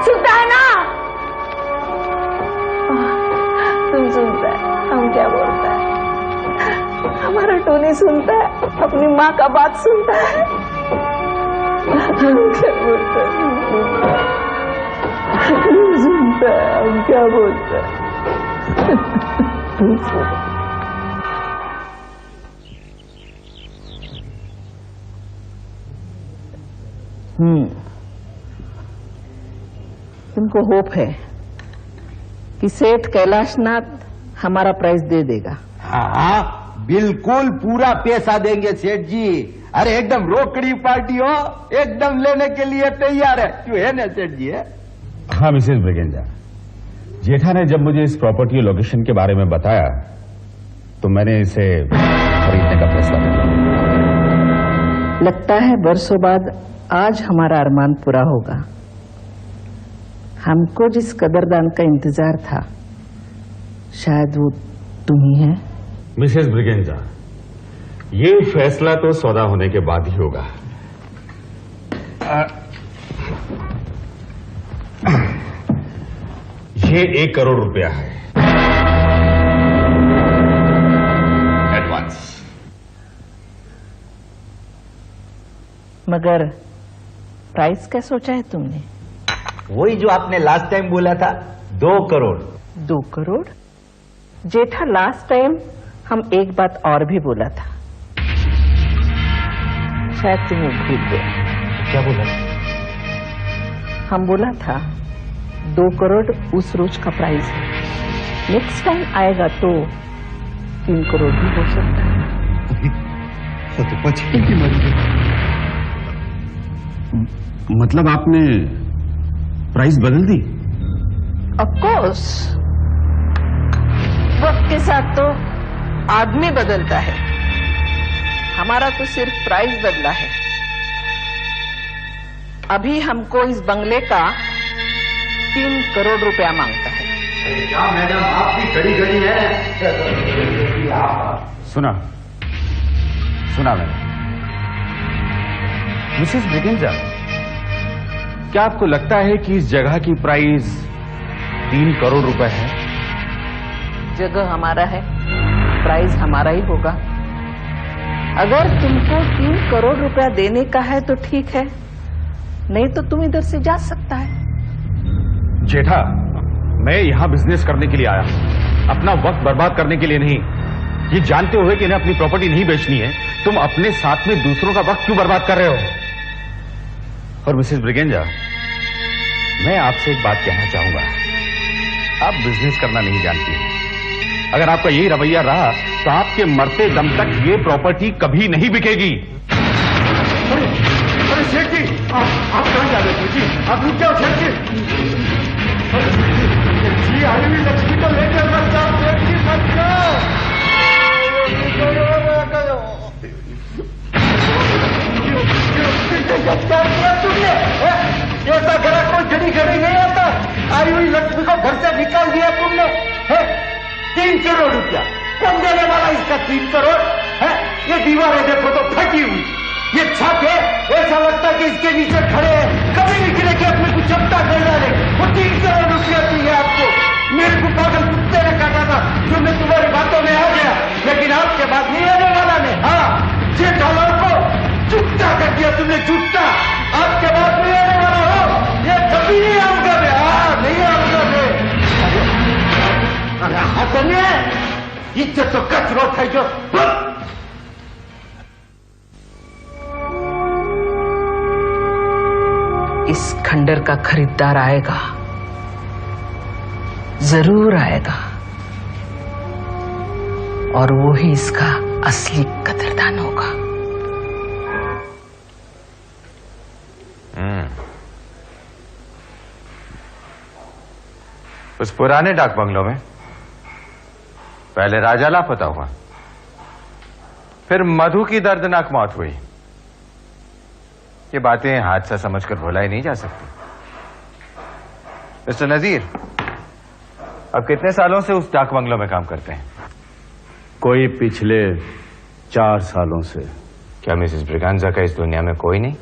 सुनता है ना? तुम सुनता है हम क्या बोलता है? हमारा टोनी सुनता है, अपनी माँ का बात सुनता है। हम क्या बोलता है? सुनता है हम क्या बोलता है? तुमको होप है कि सेठ कैलाशनाथ हमारा प्राइस दे देगा? हाँ, बिल्कुल पूरा पैसा देंगे सेठ जी। अरे एकदम रोकड़ी पार्टी हो, एकदम लेने के लिए तैयार है। क्यों है ना सेठ जी? है? हाँ मिसेस ब्रिगेंजा, जेठा ने जब मुझे इस प्रॉपर्टी लोकेशन के बारे में बताया तो मैंने इसे खरीदने का फैसला किया। लगता है बरसों बाद आज हमारा अरमान पूरा होगा। हमको जिस कदरदान का इंतजार था शायद वो तुम ही है। मिसेस ब्रिगेंजा, ये फैसला तो सौदा होने के बाद ही होगा। ये 1 करोड़ रुपया है एडवांस। मगर प्राइस क्या सोचा है तुमने? वही जो आपने लास्ट टाइम बोला था, 2 करोड़। 2 करोड़? जेठा लास्ट टाइम हम एक बात और भी बोला था, शायद तुम्हें भूल गया। क्या बोला? हम बोला था 2 करोड़ उस रोज का प्राइस है, नेक्स्ट टाइम आएगा तो 3 करोड़ भी हो सकता है। तो पछी की मरी। मतलब आपने प्राइस बदल दी? ऑफ कोर्स, वक्त के साथ तो आदमी बदलता है, हमारा तो सिर्फ प्राइस बदला है। अभी हमको इस बंगले का 3 करोड़ रुपया मांगता है। क्या मैडम आप भी खड़ी खड़ी है? सुना मैंने। मिसेस ब्रिगेंजा, क्या आपको लगता है कि इस जगह की प्राइस 3 करोड़ रुपए है? जगह हमारा है, प्राइस हमारा ही होगा। अगर तुमको 3 करोड़ रुपया देने का है तो ठीक है, नहीं तो तुम इधर से जा सकता है। जेठा, मैं यहां बिजनेस करने के लिए आया, अपना वक्त बर्बाद करने के लिए नहीं। ये जानते हुए कि इन्हें अपनी प्रॉपर्टी नहीं बेचनी है, तुम अपने साथ में दूसरों का वक्त क्यों बर्बाद कर रहे हो? और मिसेस ब्रिगेंजा, मैं आपसे एक बात कहना चाहूंगा, आप बिजनेस करना नहीं जानती हैं। अगर आपका यही रवैया रहा तो आपके मरते दम तक ये प्रॉपर्टी कभी नहीं बिकेगी। अरे सेठ जी, आप कहां जा रहे हो जी? आप रुक जाओ सेठ जी। जी आई हुई लक्ष्मी को लेकर मत जाओ सेठ जी, मत जाओ। तुमने ऐसा ग्राहक कोई घड़ी घड़ी नहीं आता। आई हुई लक्ष्मी को घर से निकाल दिया तुमने। 3 करोड़ रुपया कौन देने वाला? इसका 3 करोड़ है? ये दीवारें देखो तो फटी हुई, ये छत है ऐसा लगता है कि इसके नीचे खड़े हैं, कभी निकले कि अपने को चपटा कर डाले। वो 3 करोड़ रुपया चाहिए आपको। मेरे को पागल कुत्ते ने काटा था जो मैं तुम्हारी बातों में आ गया, लेकिन आपके बाद नहीं आने वाला ने। हाँ, जेठालाल को चुपटा कर दिया तुमने, चुपटा। आपके बाद नहीं आने वाला हो, ये कभी नहीं आऊंगा मैं। इज्जत तो कचरो है जो। इस खंडर का खरीदार आएगा, जरूर आएगा, और वो ही इसका असली कदरदान होगा। उस पुराने डाक बंगलों में पहले राजा लापता हुआ, फिर मधु की दर्दनाक मौत हुई। ये बातें हादसा समझकर भुलाई नहीं जा सकती। मिस्टर नजीर, अब कितने सालों से उस डाक बंगलों में काम करते हैं? कोई पिछले 4 सालों से। क्या मिसेस ब्रिगांजा का इस दुनिया में कोई नहीं?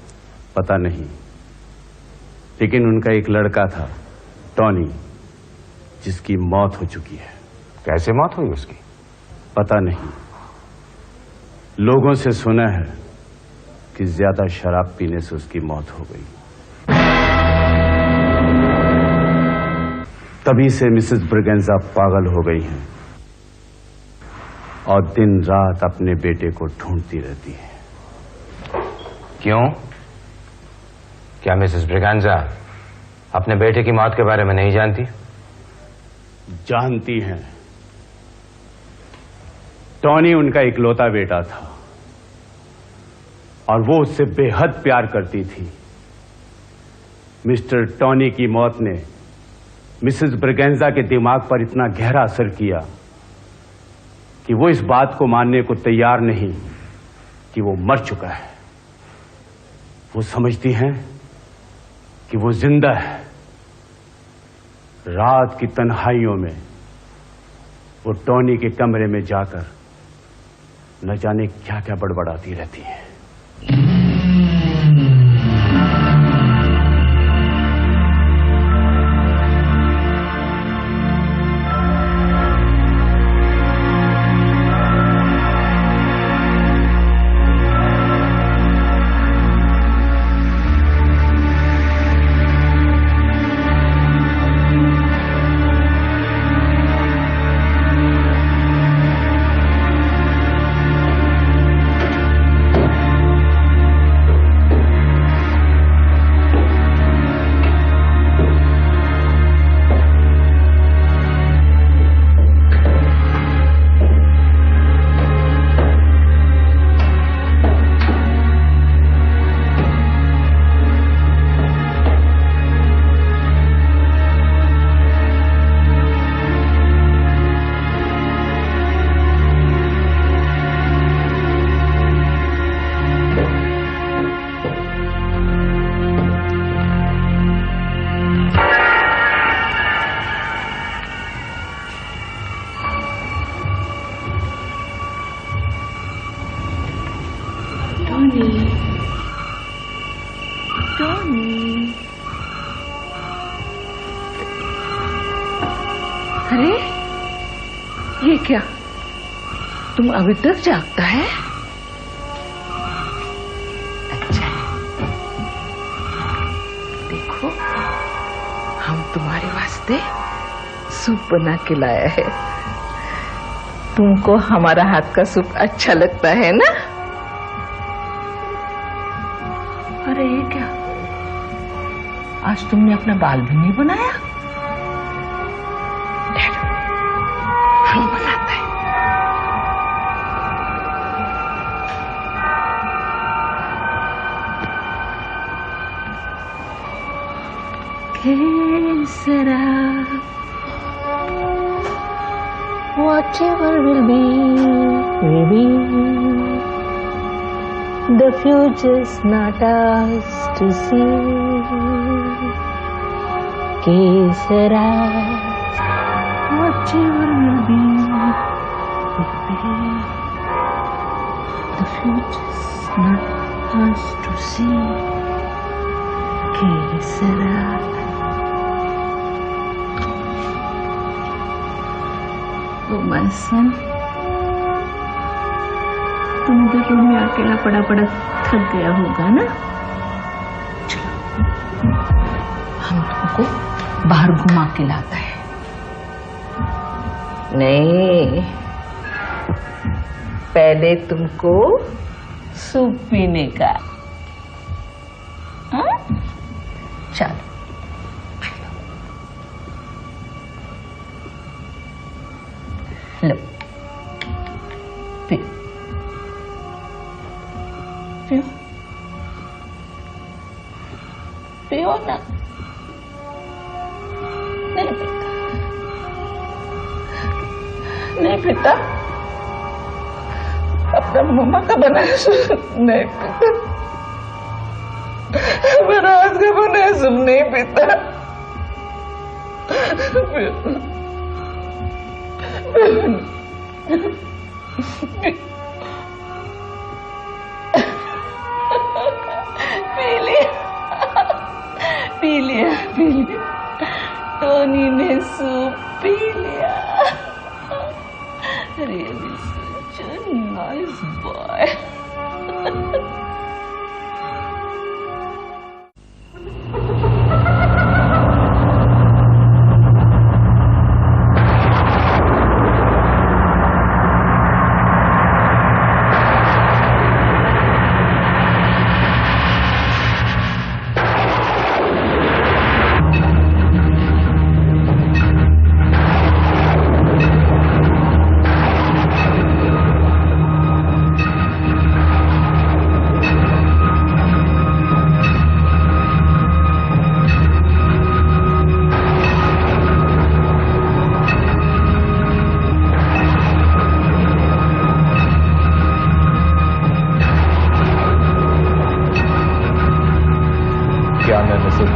पता नहीं, लेकिन उनका एक लड़का था, टॉनी, जिसकी मौत हो चुकी है। कैसे मौत हुई उसकी? पता नहीं, लोगों से सुना है कि ज्यादा शराब पीने से उसकी मौत हो गई। तभी से मिसेस ब्रिगेंजा पागल हो गई हैं और दिन रात अपने बेटे को ढूंढती रहती है। क्यों? क्या मिसेस ब्रिगांजा अपने बेटे की मौत के बारे में नहीं जानती? जानती हैं। टॉनी उनका इकलौता बेटा था और वो उससे बेहद प्यार करती थी। मिस्टर टॉनी की मौत ने मिसेस ब्रिगेंजा के दिमाग पर इतना गहरा असर किया कि वो इस बात को मानने को तैयार नहीं कि वो मर चुका है। वो समझती हैं कि वो जिंदा है। रात की तन्हाइयों में वो टॉनी के कमरे में जाकर न जाने क्या क्या बड़बड़ाती रहती है। अरे ये क्या, तुम अभी तक जागता है? अच्छा, देखो हम तुम्हारे वास्ते सूप बना के लाया है। तुमको हमारा हाथ का सूप अच्छा लगता है ना? अरे ये क्या, आज तुमने अपना बाल भी नहीं बनाया? हम बनाते हैं। केसरा, whatever will be, the future's not ours to see. Kesara, whatever will be, the future's not ours to see. Kesara. Oh my son, तुम इधर रूम में अकेला पड़ा पड़ा थक गया होगा ना? चलो हम तुमको बाहर घुमा के लाता है। नहीं, पहले तुमको सूप पीने का। हाँ? चलो लो पियो पियो पियो ना। नहीं पीता, नहीं पीता, अपना मम्मा का बनाया सूप नहीं पीता, मेरा हाथ का बनाया सूप नहीं पीता। पी लिया टोनी ने सूप पी लिया। Really such a nice boy.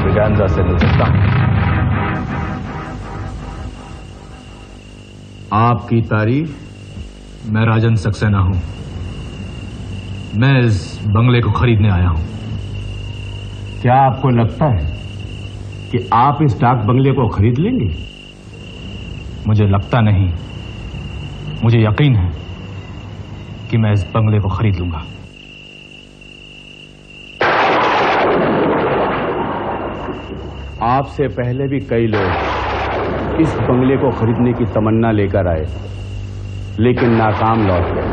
Braganza से मिल सकता हूं? आपकी तारीफ? मैं राजन सक्सेना हूं। मैं इस बंगले को खरीदने आया हूं। क्या आपको लगता है कि आप इस डाक बंगले को खरीद लेंगे? मुझे लगता नहीं, मुझे यकीन है कि मैं इस बंगले को खरीद लूंगा। आपसे पहले भी कई लोग इस बंगले को खरीदने की तमन्ना लेकर आए, लेकिन नाकाम लौट गए।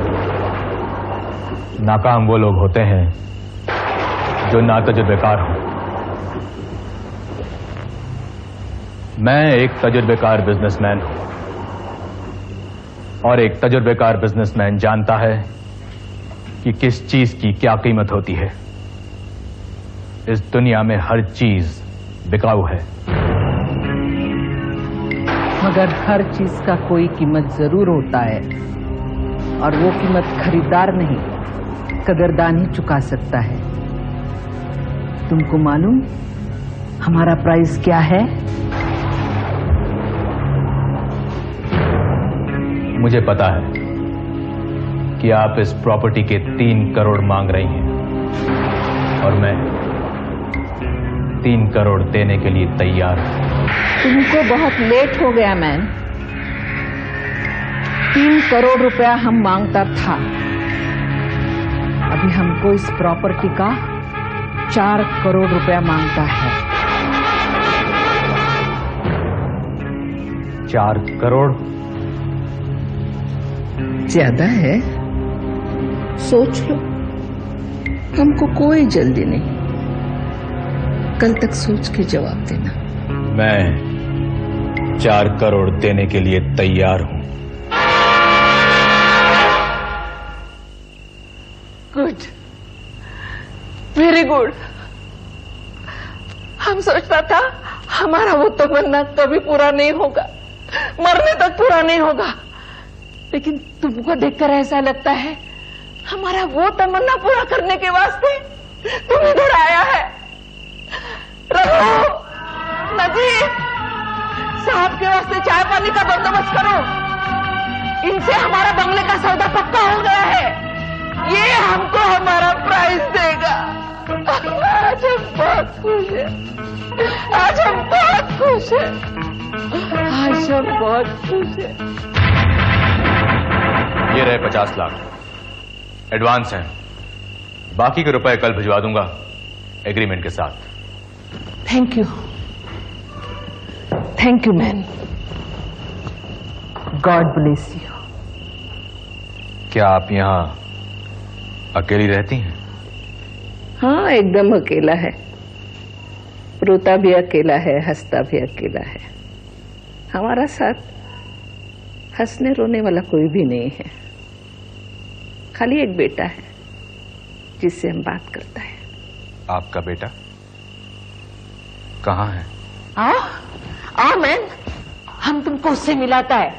नाकाम वो लोग होते हैं जो नातजुर्बेकार हों। मैं एक तजुर्बेकार बिजनेसमैन हूं, और एक तजुर्बेकार बिजनेसमैन जानता है कि किस चीज की क्या कीमत होती है। इस दुनिया में हर चीज बिकाऊ है, मगर हर चीज का कोई कीमत जरूर होता है, और वो कीमत खरीदार नहीं, कदरदान ही चुका सकता है। तुमको मालूम हमारा प्राइस क्या है? मुझे पता है कि आप इस प्रॉपर्टी के 3 करोड़ मांग रही हैं, और मैं 3 करोड़ देने के लिए तैयार हूं। तुमको बहुत लेट हो गया मैन। 3 करोड़ रुपया हम मांगता था, अभी हमको इस प्रॉपर्टी का 4 करोड़ रुपया मांगता है। 4 करोड़ ज्यादा है? सोच लो, हमको कोई जल्दी नहीं, कल तक सोच के जवाब देना। मैं 4 करोड़ देने के लिए तैयार हूं। Good, very good. हम सोचता था हमारा वो तमन्ना कभी पूरा नहीं होगा, मरने तक पूरा नहीं होगा, लेकिन तुमको देखकर ऐसा लगता है हमारा वो तमन्ना पूरा करने के वास्ते तुम इधर आया है। रघु, नजीर, साहब के वास्ते चाय पानी का बंदोबस्त करो। इनसे हमारा बंगले का सौदा पक्का हो गया है, ये हमको हमारा प्राइस देगा। आज हम बहुत खुश हैं, आज हम बहुत खुश हैं, आज हम बहुत खुश हैं। ये रहे 50 लाख एडवांस हैं, बाकी के रुपए कल भिजवा दूंगा एग्रीमेंट के साथ। Thank you man, God bless you. क्या आप यहाँ अकेली रहती हैं? हाँ, एकदम अकेला है। रोता भी अकेला है, हंसता भी अकेला है। हमारा साथ हंसने रोने वाला कोई भी नहीं है। खाली एक बेटा है जिससे हम बात करता है। आपका बेटा कहाँ है? आ मैन, हम तुमको उससे मिलाता है।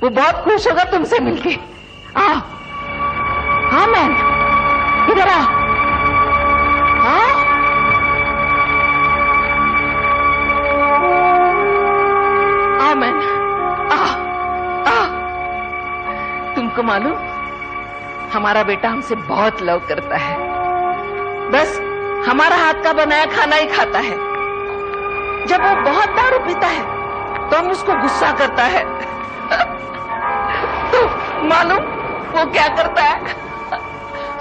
वो बहुत खुश होगा तुमसे मिलके। हाँ मैन, इधर आ। मैन, तुमको मालूम, हमारा बेटा हमसे बहुत लव करता है। बस हमारा हाथ का बनाया खाना ही खाता है। जब वो बहुत दारू पीता है तो हम उसको गुस्सा करता है। तो मालूम वो क्या करता है?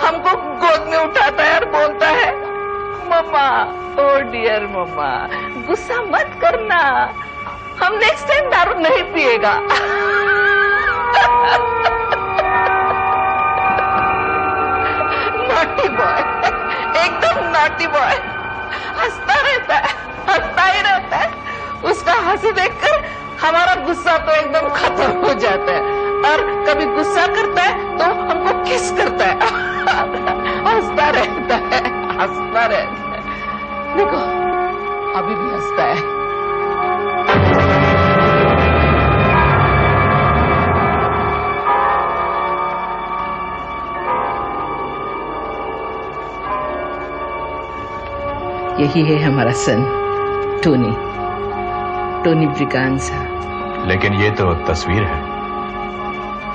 हमको गोद में उठाता है और बोलता है, मम्मा, ओ डियर मम्मा, गुस्सा मत करना, हम नेक्स्ट टाइम दारू नहीं पिएगा। नॉटी बॉय, एकदम नॉटी बॉय। हंसता रहता है, हंसता ही रहता है। उसका हंसी देखकर हमारा गुस्सा तो एकदम खत्म हो जाता है। और कभी गुस्सा करता है तो हमको किस करता है। हंसता रहता है, हंसता रहता है। देखो, अभी भी हंसता है। यही है हमारा सन, टोनी ब्रिगांजा। लेकिन ये तो तस्वीर है।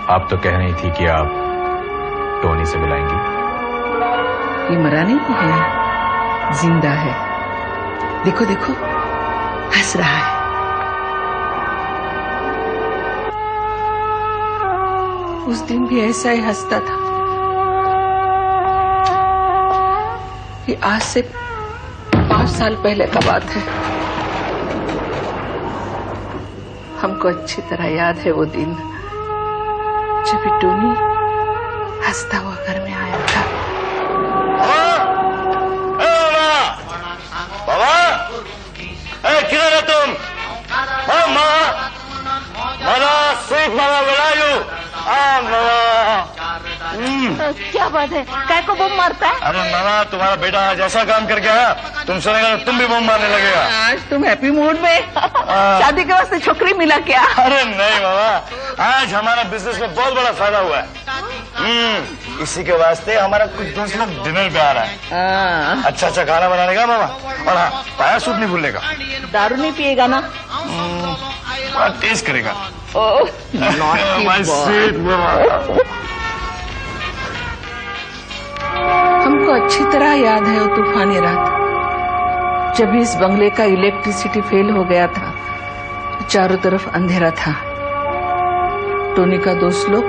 आप तो कह रही थी कि आप टोनी से मिलाएंगी। ये मरा नहीं है, जिंदा है। देखो देखो, हंस रहा है। उस दिन भी ऐसा ही हंसता था। ये आज से 5 साल पहले का बात है। हमको अच्छी तरह याद है वो दिन जब टोनी हंसता हुआ घर में आया था। बाबा, किधर है तुम? क्या बात है? काय को बम मारता है? अरे मामा, तुम्हारा बेटा आज ऐसा काम करके आया, तुम सुनेगा तो तुम भी बम मारने लगेगा। आज तुम हैप्पी मूड में? शादी के वास्ते छोकरी मिला क्या? अरे नहीं मामा, आज हमारा बिजनेस में बहुत बड़ा फायदा हुआ है। इसी के वास्ते हमारा कुछ दोस्त लोग डिनर पे आ रहा है। अच्छा अच्छा खाना बनाने का मामा। और हाँ, पाया सूट नहीं भूलने का। दारू नहीं पिएगा ना? टेस्ट करेगा। हमको अच्छी तरह याद है वो तूफानी रात जब इस बंगले का इलेक्ट्रिसिटी फेल हो गया था। चारों तरफ अंधेरा था। टोनी का दोस्त लोग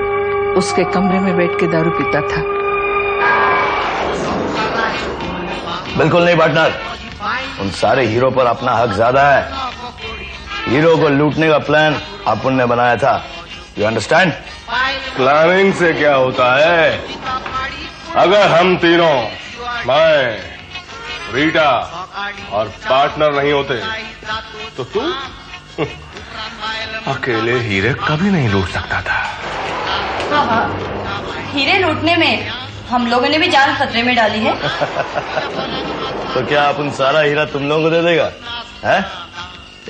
उसके कमरे में बैठ के दारू पीता था। बिल्कुल नहीं पार्टनर, उन सारे हीरो पर अपना हक ज्यादा है। हीरो को लूटने का प्लान अपन ने बनाया था। You understand? प्लानिंग से क्या होता है? अगर हम तीनों, मैं, रीटा और पार्टनर नहीं होते तो तू अकेले हीरे कभी नहीं लूट सकता था। हाँ, हीरे लूटने में हम लोगों ने भी जान खतरे में डाली है। तो क्या अपन सारा हीरा तुम लोगों को दे देगा? है?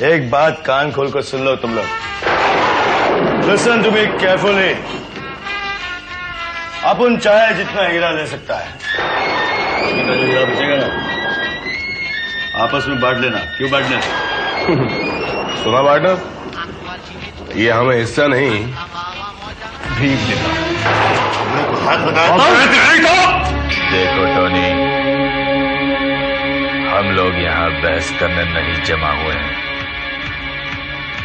एक बात कान खोल कर सुन लो तुम लोग। Listen to me carefully. अपन चाहे जितना हीरा ले सकता है, जो हीरा बचेगा ना, आपस में बांट लेना। क्यों बांटना? सुना पार्टनर, ये हमें हिस्सा नहीं, भीख देना। हाथ लगाया देखो टोनी, हम लोग यहाँ बहस करने नहीं जमा हुए हैं।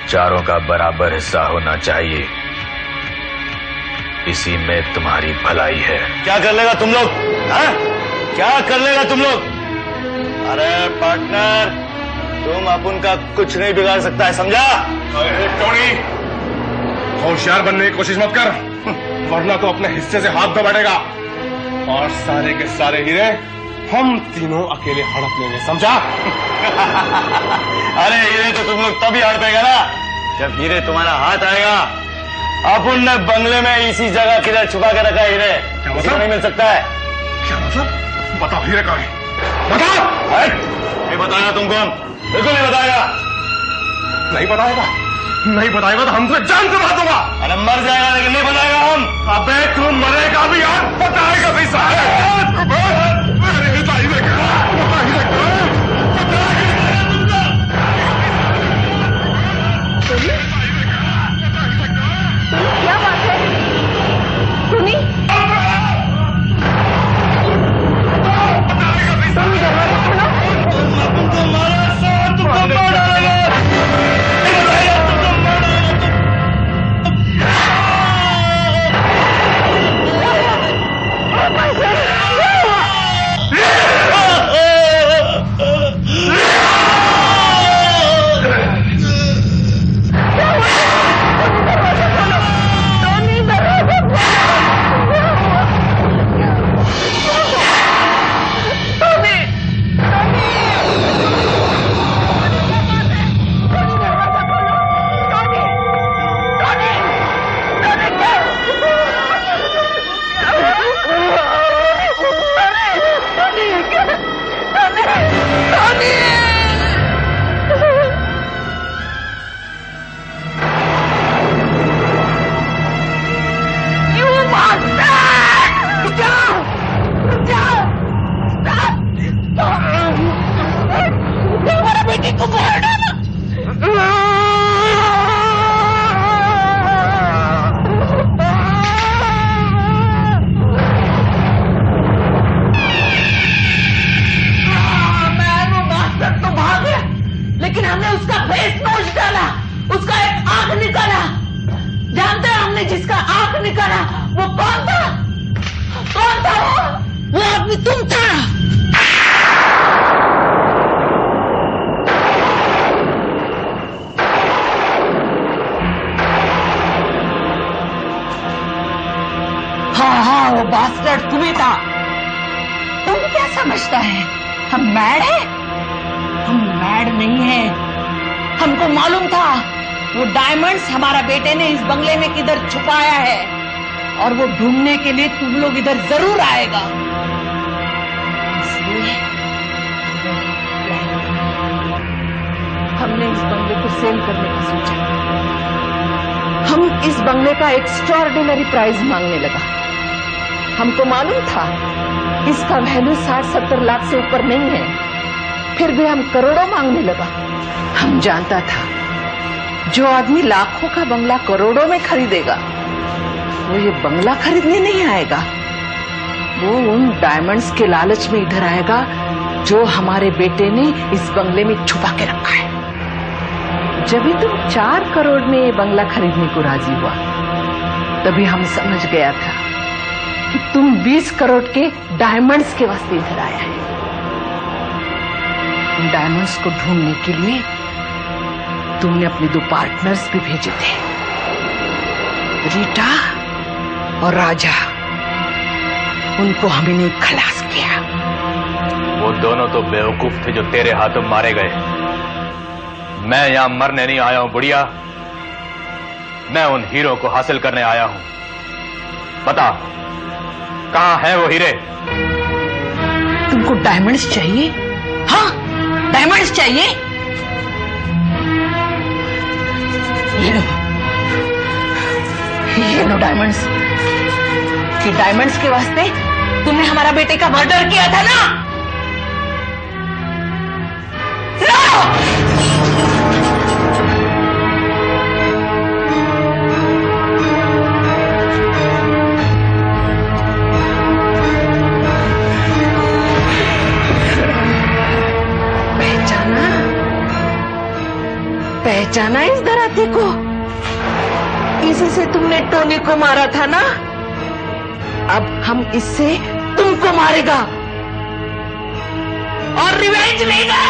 चारों का बराबर हिस्सा होना चाहिए, इसी में तुम्हारी भलाई है। क्या कर लेगा तुम लोग? क्या कर लेगा तुम लोग? अरे पार्टनर, तुम अपन का कुछ नहीं बिगाड़ सकता है, समझा? टोनी, होशियार बनने की कोशिश मत कर, वरना तो अपने हिस्से से हाथ धो बैठेगा और सारे के सारे हीरे हम तीनों अकेले हड़प लेंगे, समझा? अरे हीरे तो तुम लोग तभी हड़पेगा ना जब हीरे तुम्हारा हाथ आएगा। अपन ने बंगले में इसी जगह किधर छुपा के रखा है हीरे, मतलब? नहीं मिल सकता है। क्या मतलब? बताओ हीरे कहाँ है? बताओ। नहीं बताएगा तुम कौन? बिल्कुल नहीं बताएगा। नहीं बताएगा? नहीं बताएगा तो हम तो जान से मार दूंगा। अरे मर जाएगा लेकिन नहीं बताएगा हम। अबे तू मरेगा भी यार, बताएगा भी साहब। क्या बात है सुनी? लेकिन हमने उसका फेस नोच डाला, उसका एक आंख निकाला। जानते हैं हमने जिसका आंख निकाला वो कौन था? कौन था वो आदमी तुम था। हाँ वो बास्टर्ड तुम्हें था। तुम क्या समझता है हम मैड है? हम मैड नहीं है। हमको मालूम था वो डायमंड्स हमारा बेटे ने इस बंगले में किधर छुपाया है और वो ढूंढने के लिए तुम लोग इधर जरूर आएगा। इसलिए हमने इस बंगले को सेल करने का सोचा। हम इस बंगले का एक्स्ट्राऑर्डिनरी प्राइस मांगने लगा। हमको मालूम था इसका वैल्यू 60-70 लाख से ऊपर नहीं है, फिर भी हम करोड़ों मांगने लगा। हम जानता था जो आदमी लाखों का बंगला करोड़ों में खरीदेगा वो ये बंगला खरीदने नहीं आएगा, वो उन डायमंड्स के लालच में इधर आएगा जो हमारे बेटे ने इस बंगले में छुपा के रखा है। जब भी तुम 4 करोड़ में ये बंगला खरीदने को राजी हुआ तभी हम समझ गया था कि तुम 20 करोड़ के डायमंड्स के वास्ते इधर आया है। डायमंड्स को ढूंढने के लिए तुमने अपने 2 पार्टनर्स भी भेजे थे, रीटा और राजा। उनको हमने खलास किया। वो दोनों तो बेवकूफ थे जो तेरे हाथों मारे गए। मैं यहां मरने नहीं आया हूं बुढ़िया, मैं उन हीरो को हासिल करने आया हूं। बता कहां है वो हीरे? तुमको डायमंड्स चाहिए? हाँ डायमंड्स चाहिए? ये लो डायमंड्स। कि डायमंड्स के वास्ते तुमने हमारा बेटे का मर्डर किया था ना? पहचाना इस दराती को? इसी से तुमने टोनी को मारा था ना? अब हम इससे तुमको मारेगा और रिवेंज लेगा।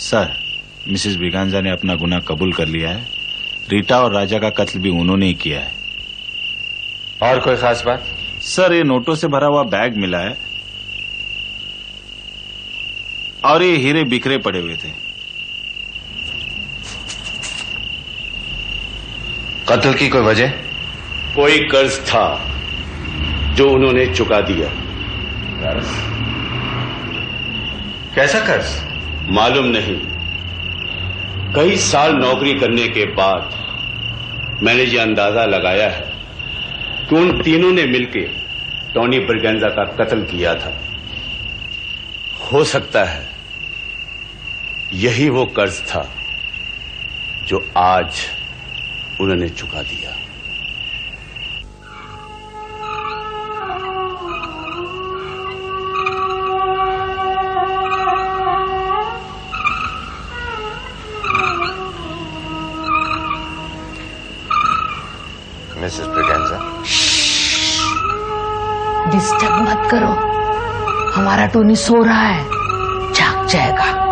सर, मिसेस ब्रिगांजा ने अपना गुनाह कबूल कर लिया है। रीटा और राजा का कत्ल भी उन्होंने ही किया है। और कोई खास बात? सर, ये नोटों से भरा हुआ बैग मिला है और ये हीरे बिखरे पड़े हुए थे। कत्ल की कोई वजह? कोई कर्ज था जो उन्होंने चुका दिया। कर्ज? कैसा कर्ज? मालूम नहीं। कई साल नौकरी करने के बाद मैंने ये अंदाजा लगाया है कि उन तीनों ने मिलकर टोनी ब्रिगेंजा का कत्ल किया था। हो सकता है यही वो कर्ज था जो आज उन्होंने चुका दिया। मिसेस ब्रिगेंजा, डिस्टर्ब मत करो, हमारा टोनी सो रहा है, जाग जाएगा।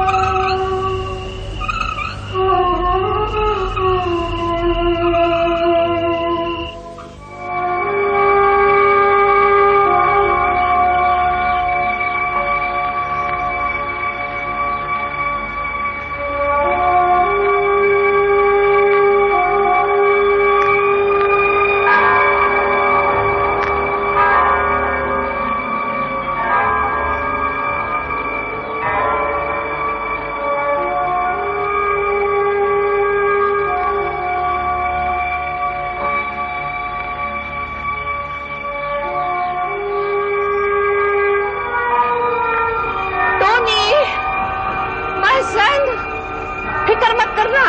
फिक्र मत करना,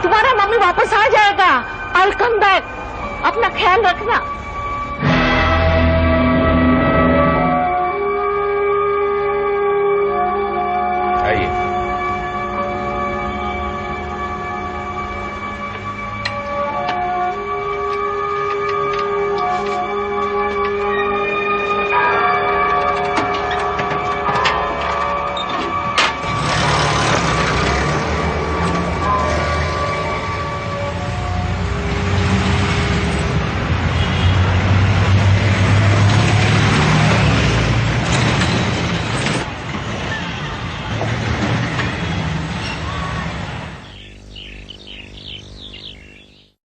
तुम्हारा मम्मी वापस आ जाएगा। I'll come back. अपना ख्याल रखना।